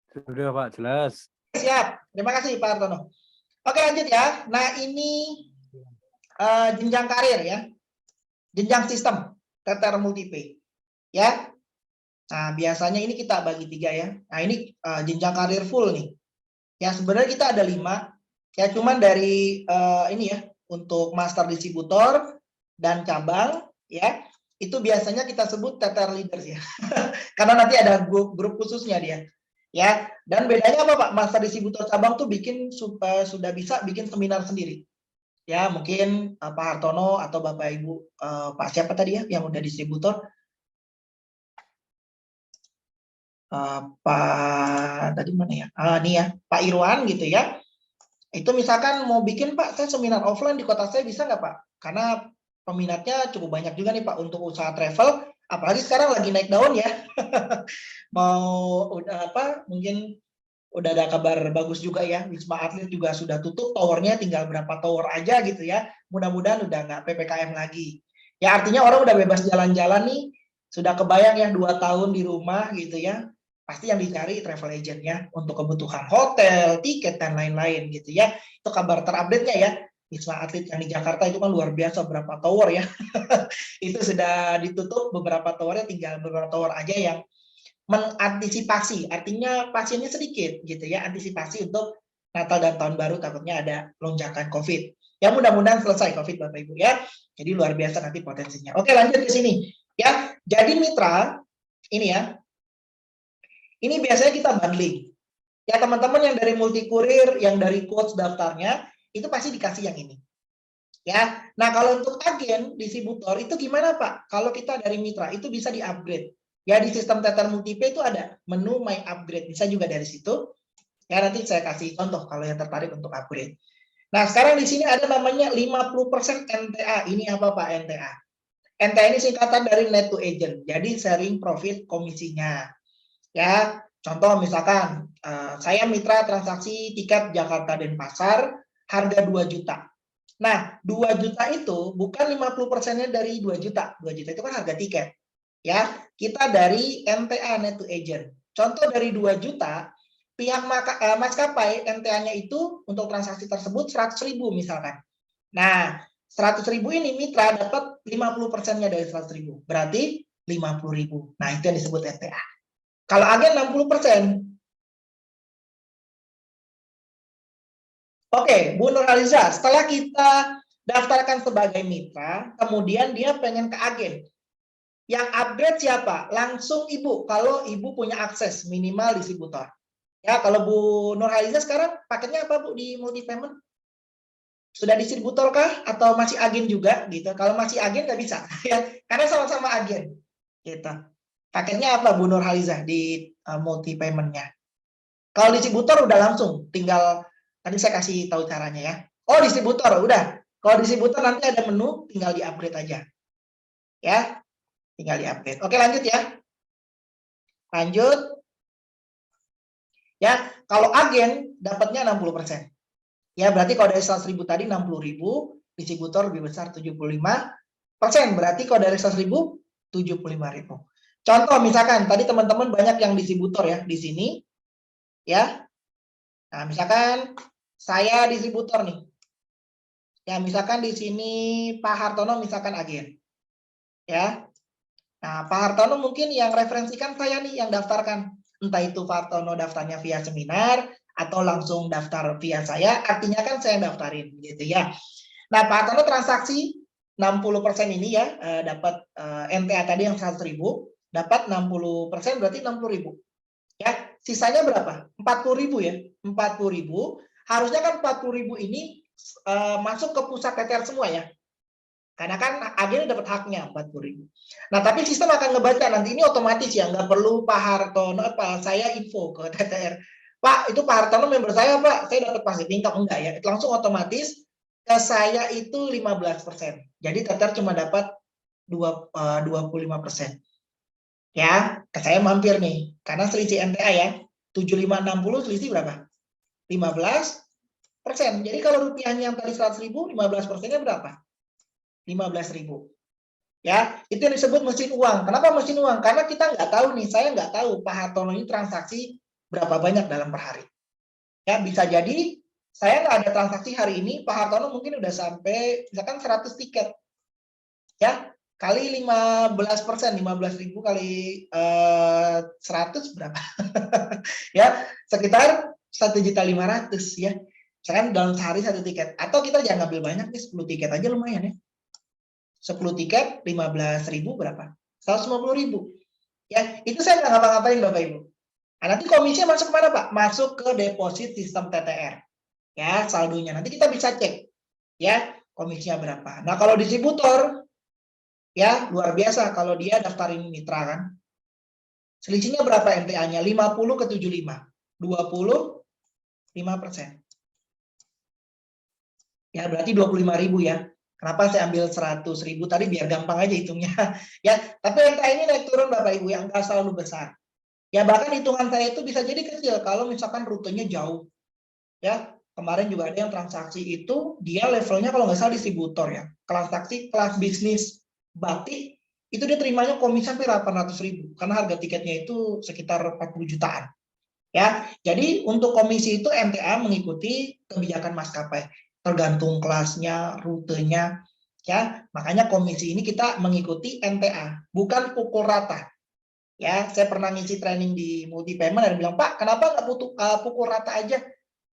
Sudah Pak, jelas. Siap. Terima kasih Pak Hartono. Oke, lanjut ya. Nah, ini jenjang karir ya. Jenjang sistem TTR Multipay. Ya. Nah, biasanya ini kita bagi 3 ya. Nah, ini jenjang karir full nih. Ya, sebenarnya kita ada 5. Ya, cuman dari ini ya, untuk master distributor dan cabang ya, itu biasanya kita sebut TTR leaders ya. Karena nanti ada grup khususnya dia. Ya, dan bedanya apa Pak? Master distributor cabang tuh bikin sudah bisa bikin seminar sendiri. Ya, mungkin Pak Hartono atau Bapak Ibu Pak siapa tadi ya yang udah distributor? Pak tadi mana ya? Nih ya, Pak Irwan gitu ya. Itu misalkan mau bikin Pak, saya seminar offline di kota saya bisa nggak Pak? Karena peminatnya cukup banyak juga nih Pak untuk usaha travel, apalagi sekarang lagi naik daun ya. Mau udah apa? Mungkin udah ada kabar bagus juga ya, Wisma Atlet juga sudah tutup towernya, tinggal berapa tower aja gitu ya. Mudah-mudahan udah nggak PPKM lagi. Ya artinya orang udah bebas jalan-jalan nih, sudah kebayang ya 2 tahun di rumah gitu ya. Pasti yang dicari travel agent ya untuk kebutuhan hotel, tiket dan lain-lain gitu ya. Itu kabar terupdate-nya ya. Wisma Atlet yang di Jakarta itu kan luar biasa berapa tower ya. Itu sudah ditutup beberapa towernya, tinggal beberapa tower aja yang mengantisipasi, artinya pasiennya sedikit gitu ya, antisipasi untuk Natal dan Tahun Baru takutnya ada lonjakan COVID. Ya mudah-mudahan selesai COVID Bapak Ibu ya. Jadi luar biasa nanti potensinya. Oke, lanjut ke sini. Ya, jadi mitra ini ya. Ini biasanya kita bundling. Ya teman-teman yang dari multi kurir, yang dari quotes daftarnya, itu pasti dikasih yang ini. Ya. Nah, kalau untuk agen distributor itu gimana Pak? Kalau kita dari mitra itu bisa di-upgrade. Ya di sistem TTR Multipay itu ada menu My Upgrade, bisa juga dari situ. Ya nanti saya kasih contoh kalau yang tertarik untuk upgrade. Nah, sekarang di sini ada namanya 50% NTA. Ini apa Pak NTA? NTA ini singkatan dari net to agent. Jadi sharing profit komisinya. Ya, contoh misalkan saya mitra transaksi tiket Jakarta Denpasar harga 2 juta. Nah, 2 juta itu bukan 50%-nya dari 2 juta. 2 juta itu kan harga tiket. Ya, kita dari NTA, net to agent. Contoh dari 2 juta, pihak maskapai NTA-nya itu untuk transaksi tersebut 100.000 misalkan. Nah, 100.000 ini mitra dapat 50%-nya dari 100.000. Berarti 50.000. Nah, itu yang disebut NTA. Kalau agen 60%. Oke, Bu Nurhaliza, setelah kita daftarkan sebagai mitra, kemudian dia pengen ke agen. Yang upgrade siapa? Langsung Ibu, kalau Ibu punya akses minimal distributor. Ya, kalau Bu Nurhaliza sekarang paketnya apa Bu di multi payment? Sudah distributor kah atau masih agen juga gitu? Kalau masih agen nggak bisa ya, karena sama-sama agen. Gitu. Paketnya apa Bu Nurhaliza di multi payment-nya? Kalau distributor udah langsung, tinggal tadi saya kasih tahu caranya ya. Oh, distributor udah. Kalau distributor nanti ada menu, tinggal di-upgrade aja. Ya, tinggal di-upgrade. Oke, lanjut ya. Lanjut. Ya, kalau agen dapatnya 60%. Ya, berarti kalau dari 100.000 tadi 60.000, distributor lebih besar 75%. Berarti kalau dari 100.000 75.000. Contoh misalkan tadi teman-teman banyak yang distributor ya di sini ya. Nah, misalkan saya distributor nih. Ya, misalkan di sini Pak Hartono misalkan agen. Ya. Nah, Pak Hartono mungkin yang referensikan saya nih yang daftarkan. Entah itu Pak Hartono daftarnya via seminar atau langsung daftar via saya, artinya kan saya daftarin gitu ya. Nah, Pak Hartono transaksi 60% ini ya, dapat NTA tadi yang 100.000, dapat 60% berarti 60.000. Ya, sisanya berapa? 40.000 ya. 40.000, harusnya kan 40.000 ini masuk ke pusat TTR semua ya. Karena kan agen dapat haknya 40.000. Nah, tapi sistem akan ngebaca nanti ini otomatis ya, nggak perlu Pak Hartono apa saya info ke TTR. Pak, itu Pak Hartono member saya, Pak. Saya dapat passive income enggak ya? Langsung otomatis ke saya itu 15%. Jadi TTR cuma dapat 25%. Ya, ke saya mampir nih. Karena selisih NTA ya. 7560 selisih berapa? 15%. Jadi kalau rupiahnya yang tadi 100.000, 15%-nya berapa? 15.000. Ya, itu yang disebut mesin uang. Kenapa mesin uang? Karena kita nggak tahu nih, saya nggak tahu Pak Hartono ini transaksi berapa banyak dalam per hari. Ya, bisa jadi saya nggak ada transaksi hari ini, Pak Hartono mungkin udah sampai misalkan 100 tiket. Ya, kali 15%, 15.000 kali 100 berapa? Ya, sekitar 1.500.000 ya. Misalkan dalam sehari 1 tiket. Atau kita jangan ambil banyak nih, 10 tiket aja lumayan ya. 10 tiket 15.000 berapa? 150.000. Ya, itu saya nggak ngapa-ngapain Bapak Ibu. Nah, nanti komisinya masuk kemana Pak? Masuk ke deposit sistem TTR. Ya, saldonya. Nanti kita bisa cek. Ya, komisinya berapa. Nah, kalau distributor, ya luar biasa kalau dia daftarin mitra kan. Selisihnya berapa MTA-nya? 50 ke 75. 25%. Ya, berarti 25.000 ya. Kenapa saya ambil 100.000 tadi biar gampang aja hitungnya. Ya, tapi MTA ini naik turun Bapak Ibu yang nggak selalu besar. Ya, bahkan hitungan saya itu bisa jadi kecil kalau misalkan rutenya jauh. Ya, kemarin juga ada yang transaksi itu dia levelnya kalau nggak salah distributor ya. Transaksi kelas bisnis batik itu dia terimanya komisi sampai 800.000 karena harga tiketnya itu sekitar 40 jutaan. Ya, jadi untuk komisi itu MTA mengikuti kebijakan maskapai, tergantung kelasnya, rutenya, ya. Makanya komisi ini kita mengikuti MTA, bukan pukul rata. Ya, saya pernah ngisi training di multi payment dan bilang, Pak, kenapa nggak pukul rata aja?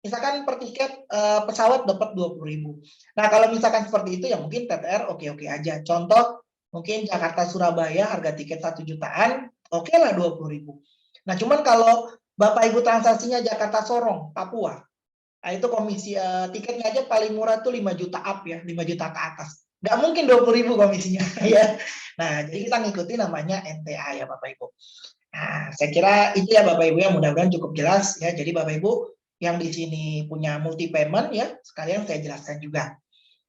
Misalkan per tiket pesawat dapat 20.000. Nah, kalau misalkan seperti itu ya mungkin TTR oke-oke aja. Contoh, mungkin Jakarta Surabaya harga tiket 1 jutaan, oke lah 20.000. Nah, cuman kalau Bapak Ibu transaksinya Jakarta Sorong, Papua, nah itu komisi tiketnya aja paling murah tuh 5 juta up ya, 5 juta ke atas. Nggak mungkin 20.000 komisinya ya. Nah, jadi kita ngikuti namanya NTA ya Bapak Ibu. Nah, saya kira itu ya Bapak Ibu yang mudah-mudahan cukup jelas ya. Jadi Bapak Ibu yang di sini punya multi payment ya, sekalian saya jelaskan juga.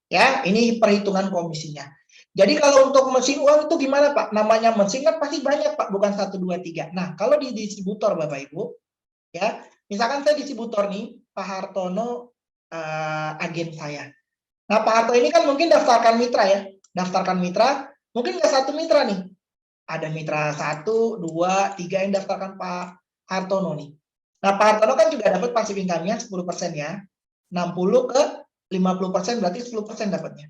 Ya, ini perhitungan komisinya. Jadi kalau untuk mesin uang itu gimana Pak? Namanya mesin kan pasti banyak Pak, bukan 1 2 3. Nah, kalau di distributor Bapak Ibu ya, misalkan saya distributor nih, Pak Hartono agen saya. Nah, Pak Harto ini kan mungkin daftarkan mitra ya. Daftarkan mitra, mungkin nggak satu mitra nih. Ada mitra 1, 2, 3 yang daftarkan Pak Hartono nih. Nah, Pak Hartono kan juga dapat pasif income-nya 10% ya. 60 ke 50% berarti 10% dapatnya.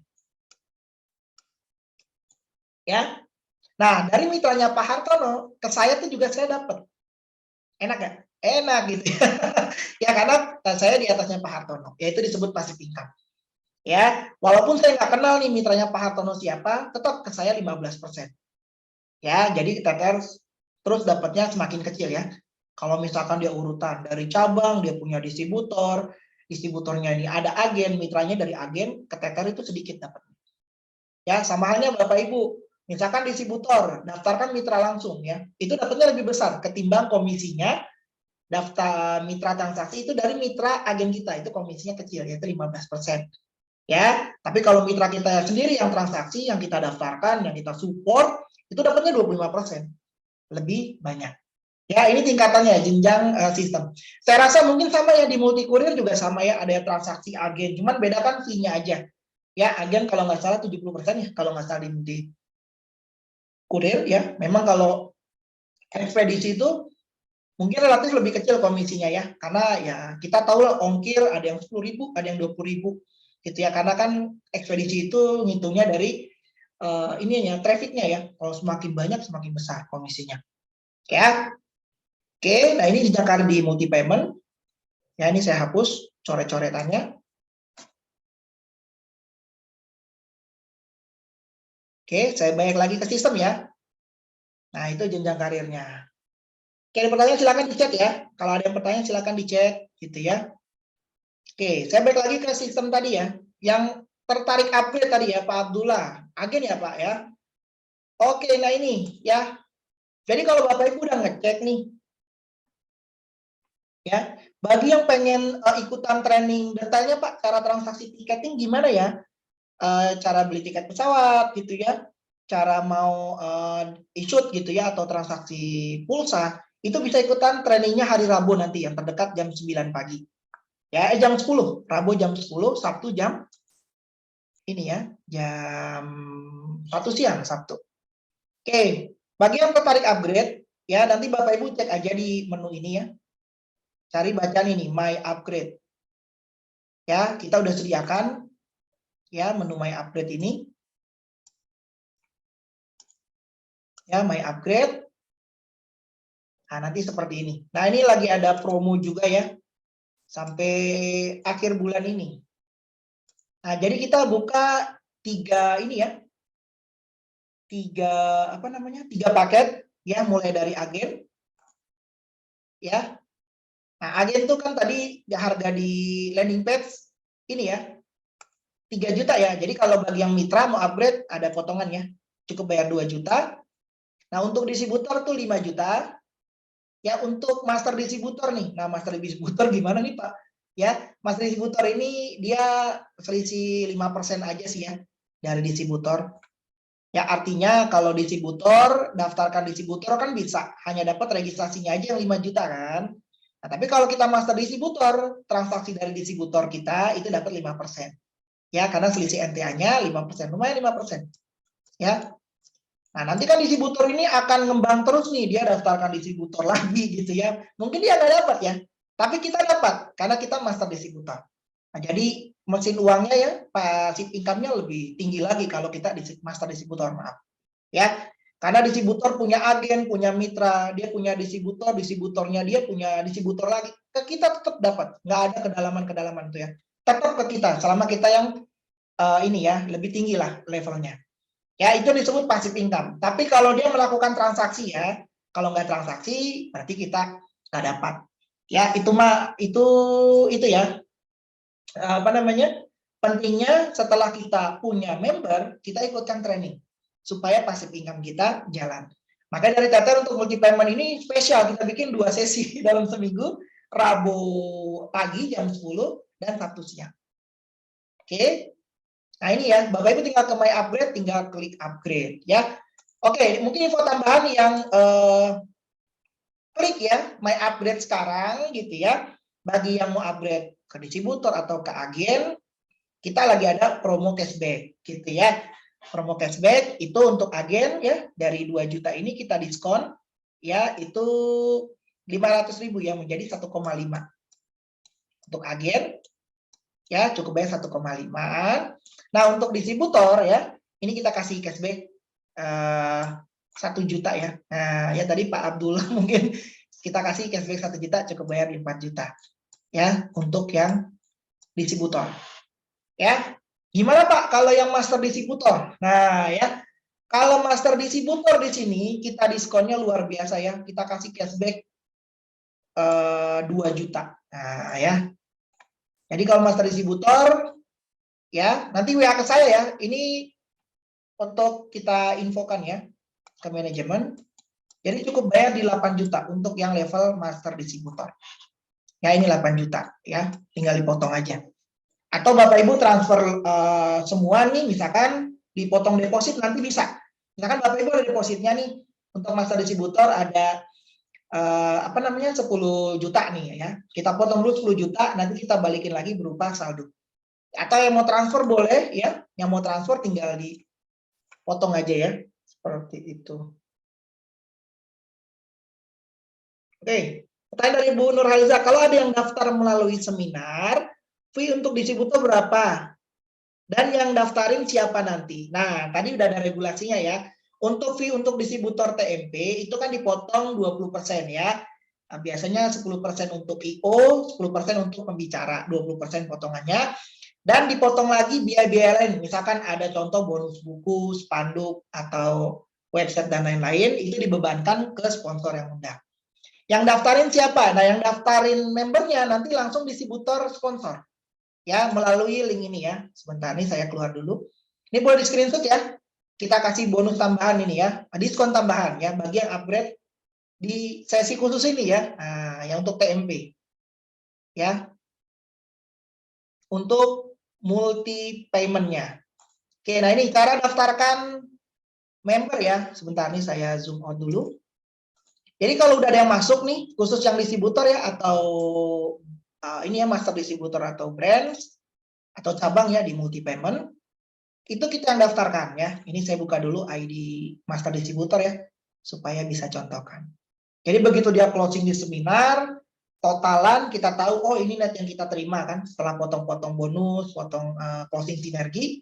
Ya. Nah, dari mitranya Pak Hartono, ke saya tuh juga saya dapat. Enak ya? Enak gitu ya. Ya, karena saya di atasnya Pak Hartono. Ya, itu disebut pasif income. Ya, walaupun saya nggak kenal nih mitranya Pak Hartono siapa, tetap ke saya 15%. Ya, jadi kita terus dapatnya semakin kecil ya. Kalau misalkan dia urutan dari cabang, dia punya distributor, distributornya ini ada agen, mitranya dari agen, ke Tether itu sedikit dapatnya. Ya, sama halnya Bapak Ibu. Misalkan distributor, daftarkan mitra langsung ya. Itu dapatnya lebih besar ketimbang komisinya daftar mitra transaksi itu dari mitra agen kita, itu komisinya kecil yaitu 15%. Ya, tapi kalau mitra kita sendiri yang transaksi, yang kita daftarkan, yang kita support, itu dapatnya 25%. Lebih banyak. Ya, ini tingkatannya, jenjang sistem. Saya rasa mungkin sama ya di multi kurir juga sama ya, ada transaksi agen, cuman bedakan fee-nya aja. Ya, agen kalau nggak salah 70% ya, kalau nggak salah di multi kurir ya. Memang kalau ekspedisi itu mungkin relatif lebih kecil komisinya ya, karena ya kita tahu lah ongkir ada yang 10.000, ada yang 20.000 gitu ya, karena kan ekspedisi itu ngitungnya dari ininya trafficnya ya, kalau semakin banyak semakin besar komisinya ya. Oke, nah ini jenjang karir di multi payment ya, ini saya hapus coret-coretannya. Oke, saya balik lagi ke sistem ya. Nah, itu jenjang karirnya. Oke, ada pertanyaan silakan di chat ya, kalau ada yang pertanyaan silakan di chat gitu ya. Oke, saya balik lagi ke sistem tadi ya, yang tertarik upgrade tadi ya Pak Abdullah, agen ya Pak ya. Oke, nah ini ya, jadi kalau Bapak Ibu udah ngecek nih ya, bagi yang pengen ikutan training detailnya Pak, cara transaksi tiketing gimana ya, cara beli tiket pesawat gitu ya, cara mau issued gitu ya, atau transaksi pulsa, itu bisa ikutan trainingnya hari Rabu nanti yang terdekat jam 9 pagi ya, jam 10, Rabu jam 10, Sabtu jam ini ya, jam 1 siang Sabtu. Oke, bagi yang tertarik upgrade, ya nanti Bapak Ibu cek aja di menu ini ya. Cari bacaan ini, My Upgrade. Ya, kita udah sediakan ya menu My Upgrade ini. Ya, My Upgrade. Nah, nanti seperti ini. Nah, ini lagi ada promo juga ya. Sampai akhir bulan ini. Nah, jadi kita buka 3 ini ya. 3 paket ya, mulai dari agen ya. Nah, agen itu kan tadi harga di landing page ini ya, 3 juta ya. Jadi kalau bagi yang mitra mau upgrade ada potongan ya. Cukup bayar 2 juta. Nah, untuk distributor tuh 5 juta. Ya, untuk master distributor nih. Nah, master distributor gimana nih, Pak? Ya, master distributor ini dia selisih 5% aja sih ya dari distributor. Ya, artinya kalau distributor, daftarkan distributor kan bisa hanya dapat registrasinya aja yang 5 juta kan. Nah, tapi kalau kita master distributor, transaksi dari distributor kita itu dapat 5%. Ya, karena selisih NTA-nya 5%, lumayan 5%. Ya. Nah, nanti kan distributor ini akan ngembang terus nih, dia daftarkan distributor lagi gitu ya. Mungkin dia nggak dapat ya, tapi kita dapat karena kita master distributor. Nah, jadi mesin uangnya ya, passive income-nya lebih tinggi lagi kalau kita master distributor, maaf. Ya, karena distributor punya agen, punya mitra, dia punya distributor, distributornya dia punya distributor lagi. Ke kita tetap dapat, nggak ada kedalaman-kedalaman tuh ya. Tetap ke kita, selama kita yang ini ya, lebih tinggi lah levelnya. Ya, itu disebut passive income. Tapi kalau dia melakukan transaksi ya, kalau nggak transaksi, berarti kita nggak dapat. Ya, itu mah itu ya. Apa namanya? Pentingnya setelah kita punya member, kita ikutkan training supaya passive income kita jalan. Maka dari Tether untuk multi payment ini spesial, kita bikin 2 sesi dalam seminggu, Rabu pagi jam 10 dan Sabtu siang. Oke. Nah, ini ya, Bapak Ibu tinggal ke My Upgrade, tinggal klik upgrade ya. Oke, mungkin info tambahan yang klik ya My Upgrade sekarang gitu ya. Bagi yang mau upgrade ke distributor atau ke agen, kita lagi ada promo cashback gitu ya. Promo cashback itu untuk agen ya, dari 2 juta ini kita diskon ya, itu 500.000 ya, menjadi 1,5 untuk agen ya, cukup bayar 1,5. Nah, untuk distributor ya, ini kita kasih cashback 1 juta ya. Nah, ya tadi Pak Abdullah mungkin kita kasih cashback 1 juta, cukup bayar 4 juta ya untuk yang distributor. Ya. Gimana Pak kalau yang master distributor? Nah, ya. Kalau master distributor di sini kita diskonnya luar biasa ya. Kita kasih cashback 2 juta. Nah, ya. Jadi kalau master distributor ya, nanti WA ke saya ya. Ini untuk kita infokan ya ke manajemen. Jadi cukup bayar di 8 juta untuk yang level master distributor. Ya, ini 8 juta ya. Tinggal dipotong aja. Atau Bapak Ibu transfer semua nih, misalkan dipotong deposit nanti bisa. Misalkan Bapak Ibu ada depositnya nih, untuk master distributor ada 10 juta nih ya. Kita potong dulu 10 juta, nanti kita balikin lagi berupa saldo. Atau yang mau transfer boleh ya, yang mau transfer tinggal dipotong aja ya, seperti itu. Oke, pertanyaan dari Bu Nurhaliza, kalau ada yang daftar melalui seminar, fee untuk distributor berapa? Dan yang daftarin siapa nanti? Nah, tadi udah ada regulasinya ya. Untuk fee untuk distributor TMP itu kan dipotong 20% ya. Nah, biasanya 10% untuk IO, 10% untuk pembicara, 20% potongannya. Dan dipotong lagi biaya-biaya lain. Misalkan ada contoh bonus buku, spanduk, atau website dan lain-lain, itu dibebankan ke sponsor yang undang. Yang daftarin siapa? Nah, yang daftarin membernya nanti langsung distributor sponsor. Ya, melalui link ini ya. Sebentar nih saya keluar dulu. Ini boleh di screenshot ya. Kita kasih bonus tambahan ini ya, diskon tambahan ya bagi yang upgrade di sesi khusus ini ya. Nah, yang untuk TMP. Ya. Untuk multi payment-nya. Oke, nah ini cara daftarkan member ya. Sebentar nih saya zoom out dulu. Jadi kalau udah ada yang masuk nih, khusus yang distributor ya, atau ini ya master distributor atau brands, atau cabang ya di multi payment, itu kita yang daftarkan ya. Ini saya buka dulu ID master distributor ya, supaya bisa contohkan. Jadi begitu dia closing di seminar, totalan kita tahu, oh ini net yang kita terima kan, setelah potong-potong bonus, potong closing sinergi,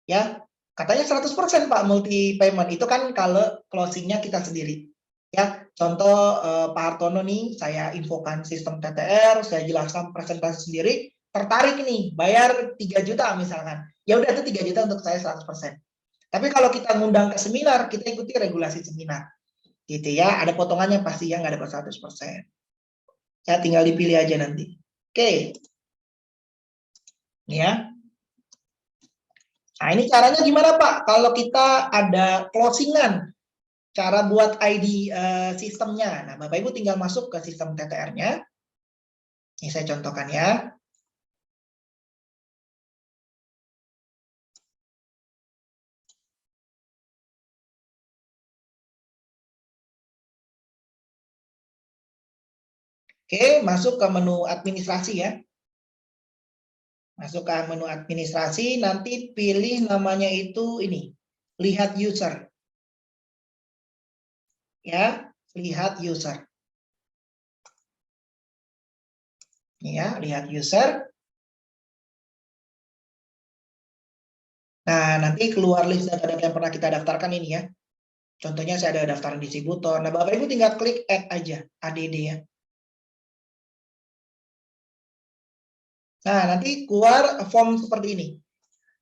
ya katanya 100% Pak multi payment, itu kan kalau closingnya kita sendiri. Ya, contoh Pak Hartono nih, saya infokan sistem TTR, saya jelaskan presentasi sendiri, tertarik nih, bayar 3 juta misalkan. Ya udah itu 3 juta untuk saya 100%. Tapi kalau kita ngundang ke seminar, kita ikuti regulasi seminar. Gitu ya, ada potongannya pasti ya, nggak dapat 100%. Ya, tinggal dipilih aja nanti. Oke. Ya. Nah, ini caranya gimana Pak? Kalau kita ada closingan, cara buat ID sistemnya. Nah, Bapak Ibu tinggal masuk ke sistem TTR-nya. Ini saya contohkan ya. Oke, masuk ke menu administrasi ya. Masuk ke menu administrasi, nanti pilih namanya itu ini, lihat user. Ya, lihat user. Ya, lihat user. Nah, nanti keluar list data-data yang pernah kita daftarkan ini ya. Contohnya saya ada daftaran distributor. Nah, Bapak Ibu tinggal klik add aja, ADD ya. Nah, nanti keluar form seperti ini.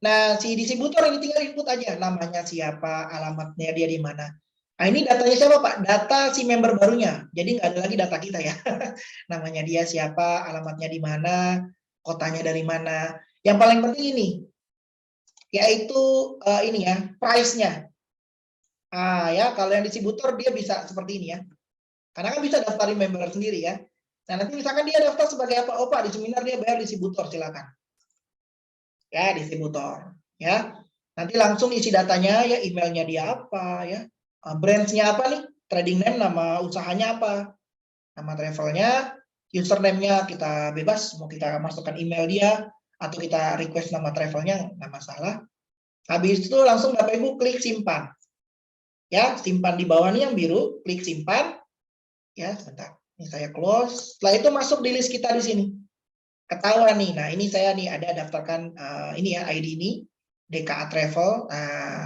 Nah, si distributor ini tinggal input aja, namanya siapa, alamatnya dia di mana. Nah, ini datanya siapa Pak? Data si member barunya. Jadi nggak ada lagi data kita ya. Namanya dia siapa, alamatnya di mana, kotanya dari mana. Yang paling penting ini, yaitu ini ya, price-nya. Ya, kalau yang distributor dia bisa seperti ini ya. Karena kan bisa daftarin member sendiri ya. Nah, nanti misalkan dia daftar sebagai apa? Oh, Pak, di seminar dia bayar distributor, silakan. Ya, distributor. Ya. Nanti langsung isi datanya ya, emailnya dia apa ya. Brands-nya apa nih? Trading name, nama usahanya apa? Nama travelnya, username-nya kita bebas, mau kita masukkan email dia, atau kita request nama travelnya, nggak masalah. Habis itu langsung Bapak Ibu klik simpan. Ya, simpan di bawah nih yang biru, klik simpan. Ya, sebentar. Ini saya close. Setelah itu masuk di list kita di sini. Ketahuan nih. Nah, ini saya nih ada daftarkan ini ya ID ini DKA Travel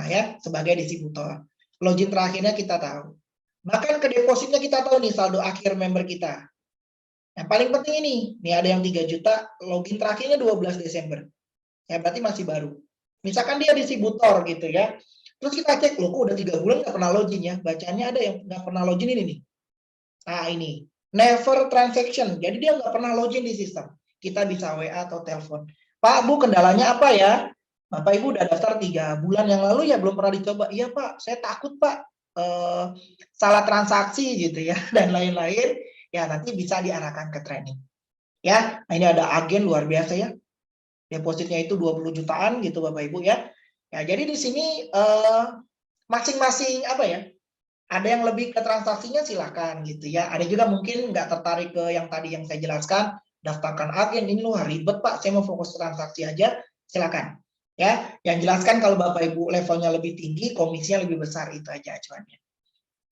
ya sebagai distributor. Login terakhirnya kita tahu. Bahkan ke depositnya kita tahu nih saldo akhir member kita. Yang paling penting ini, nih ada yang 3 juta, login terakhirnya 12 Desember. Ya berarti masih baru. Misalkan dia distributor gitu ya. Terus kita cek, loh kok udah 3 bulan nggak pernah login ya. Bacaannya ada yang nggak pernah login ini nih. Nah ini, never transaction. Jadi dia nggak pernah login di sistem. Kita bisa WA atau telepon. Pak, Bu, kendalanya apa ya? Bapak Ibu udah daftar 3 bulan yang lalu ya belum pernah dicoba. Iya Pak, saya takut Pak salah transaksi gitu ya dan lain-lain. Ya nanti bisa diarahkan ke training. Ya, nah ini ada agen luar biasa ya. Depositnya itu 20 jutaan gitu Bapak Ibu ya. Ya, jadi di sini masing-masing apa ya? Ada yang lebih ke transaksinya silakan gitu ya. Ada juga mungkin nggak tertarik ke yang tadi yang saya jelaskan, daftarkan agen ini loh ribet Pak, saya mau fokus transaksi aja, silakan. Ya, yang jelaskan kalau Bapak Ibu levelnya lebih tinggi, komisinya lebih besar itu aja acuannya.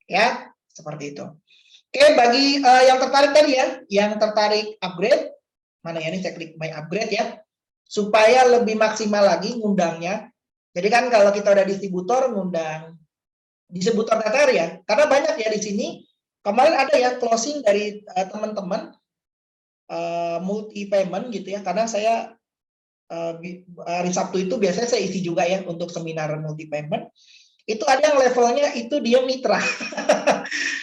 Ya, seperti itu. Oke, bagi yang tertarik tadi ya, yang tertarik upgrade, mana ya ini saya klik my upgrade ya, supaya lebih maksimal lagi ngundangnya. Jadi kan kalau kita udah distributor ngundang distributor TTR ya, karena banyak ya di sini. Kemarin ada ya closing dari teman-teman multi payment gitu ya, karena saya hari Sabtu itu biasanya saya isi juga ya untuk seminar multi payment. Itu ada yang levelnya itu dia mitra.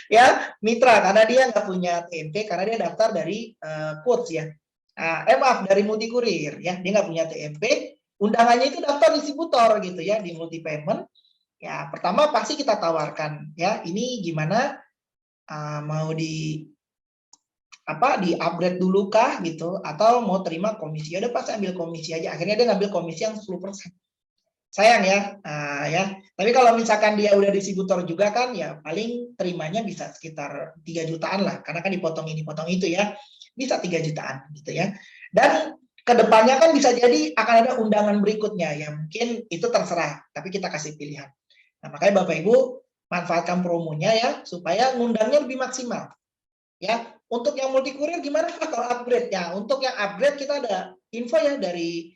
Ya, mitra karena dia nggak punya TMP karena dia daftar dari Quotes ya. Maaf dari multi kurir ya, dia nggak punya TMP. Undangannya itu daftar distributor gitu ya di multi payment. Ya, pertama pasti kita tawarkan ya, ini gimana mau di upgrade dulu kah gitu atau mau terima komisi. Ya udah pas ambil komisi aja. Akhirnya dia ngambil komisi yang 10%. Sayang ya, ya. Tapi kalau misalkan dia udah distributor juga kan, ya paling terimanya bisa sekitar 3 jutaan lah, karena kan dipotong ini, potong itu ya, bisa 3 jutaan gitu ya. Dan kedepannya kan bisa jadi akan ada undangan berikutnya, ya mungkin itu terserah, tapi kita kasih pilihan. Nah makanya Bapak Ibu manfaatkan promonya ya, supaya ngundangnya lebih maksimal. Ya, untuk yang multi kurir gimana kalau upgrade? Ya, untuk yang upgrade kita ada info ya dari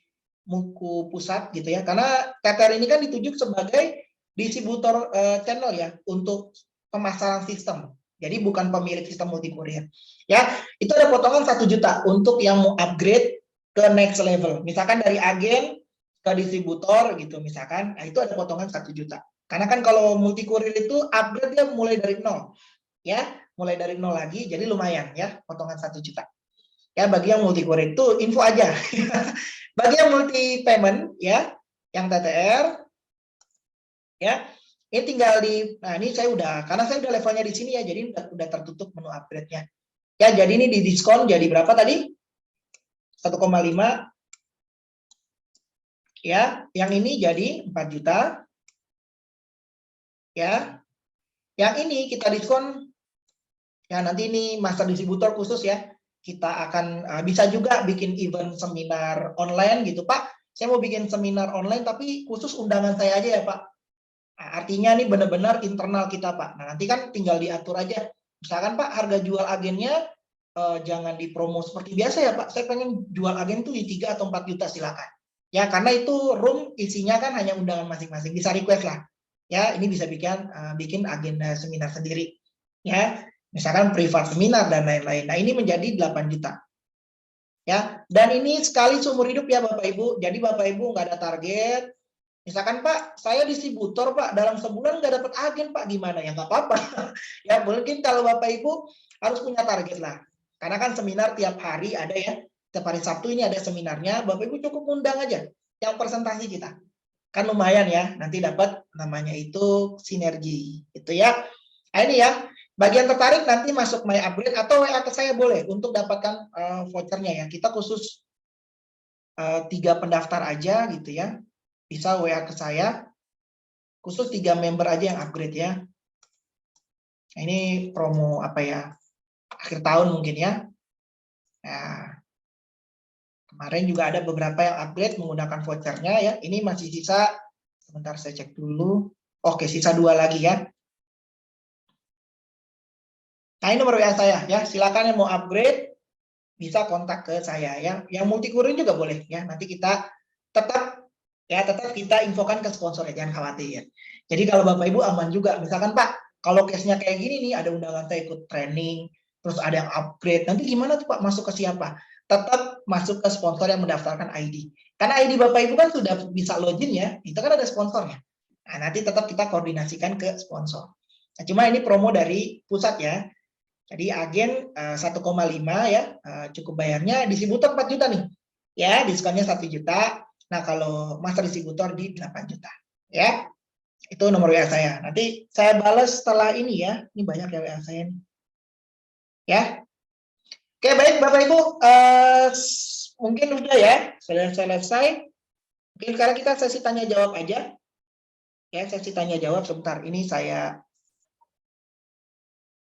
Muku Pusat gitu ya, karena TTR ini kan ditujuk sebagai distributor channel ya untuk pemasaran sistem. Jadi bukan pemilik sistem multi kurir. Ya, itu ada potongan 1 juta untuk yang mau upgrade ke next level. Misalkan dari agen ke distributor gitu misalkan, nah itu ada potongan 1 juta. Karena kan kalau multi kurir itu upgrade dia mulai dari nol. Ya, mulai dari nol lagi, jadi lumayan ya, potongan 1 juta. Ya, bagi yang multi kurir itu info aja. Bagi yang multi payment ya, yang TTR ya, ini tinggal nah ini saya udah, karena saya udah levelnya di sini ya, jadi udah tertutup menu upgrade-nya. Ya, jadi ini di diskon jadi berapa tadi? 1,5 ya, yang ini jadi 4 juta. Ya. Yang ini kita diskon ya, nanti ini master distributor khusus ya. Kita akan bisa juga bikin event seminar online gitu Pak. Saya mau bikin seminar online tapi khusus undangan saya aja ya Pak. Nah, artinya nih benar-benar internal kita Pak. Nah nanti kan tinggal diatur aja. Misalkan Pak harga jual agennya jangan dipromo seperti biasa ya Pak. Saya pengen jual agen tuh di 3 atau 4 juta silakan. Ya karena itu room isinya kan hanya undangan masing-masing. Bisa request lah. Ya ini bisa bikin agenda seminar sendiri. Ya misalkan privat seminar dan lain-lain. Nah ini menjadi 8 juta. Ya, dan ini sekali seumur hidup ya Bapak Ibu. Jadi Bapak Ibu nggak ada target. Misalkan Pak, saya distributor Pak, dalam sebulan nggak dapat agen Pak, gimana? Ya nggak apa-apa. Ya mungkin kalau Bapak Ibu harus punya target lah. Karena kan seminar tiap hari ada ya. Tiap hari Sabtu ini ada seminarnya. Bapak Ibu cukup undang aja yang presentasi kita. Kan lumayan ya, nanti dapat namanya itu sinergi. Itu ya. Nah ini ya. Bagi yang tertarik nanti masuk My Upgrade atau WA ke saya boleh untuk dapatkan vouchernya ya. Kita khusus 3 pendaftar aja gitu ya. Bisa WA ke saya. Khusus 3 member aja yang upgrade ya. Nah, ini promo apa ya? Akhir tahun mungkin ya. Nah, Kemarin juga ada beberapa yang upgrade menggunakan vouchernya ya. Ini masih sisa, sebentar saya cek dulu. Oke, sisa 2 lagi ya. Nah, ini nomor WA saya ya. Silakan yang mau upgrade bisa kontak ke saya ya. Yang multi kurir juga boleh ya. Nanti kita tetap kita infokan ke sponsor ya, jangan khawatir. Jadi kalau Bapak Ibu aman juga. Misalkan Pak, kalau case-nya kayak gini nih, ada undangan saya ikut training, terus ada yang upgrade. Nanti gimana tuh Pak, masuk ke siapa? Tetap masuk ke sponsor yang mendaftarkan ID. Karena ID Bapak Ibu kan sudah bisa login ya, itu kan ada sponsornya. Nah, nanti tetap kita koordinasikan ke sponsor. Nah, cuma ini promo dari pusat ya. Jadi agen 1,5 ya, cukup bayarnya, distributor 4 juta nih. Ya, diskonnya 1 juta. Nah, kalau master distributor di 8 juta. Ya, itu nomor WA saya. Nanti saya balas setelah ini ya. Ini banyak ya WA saya nih. Ya. Oke, baik Bapak Ibu. Mungkin udah ya. Sudah selesai. Mungkin sekarang kita sesi tanya jawab aja. Ya, sesi tanya jawab sebentar. Ini saya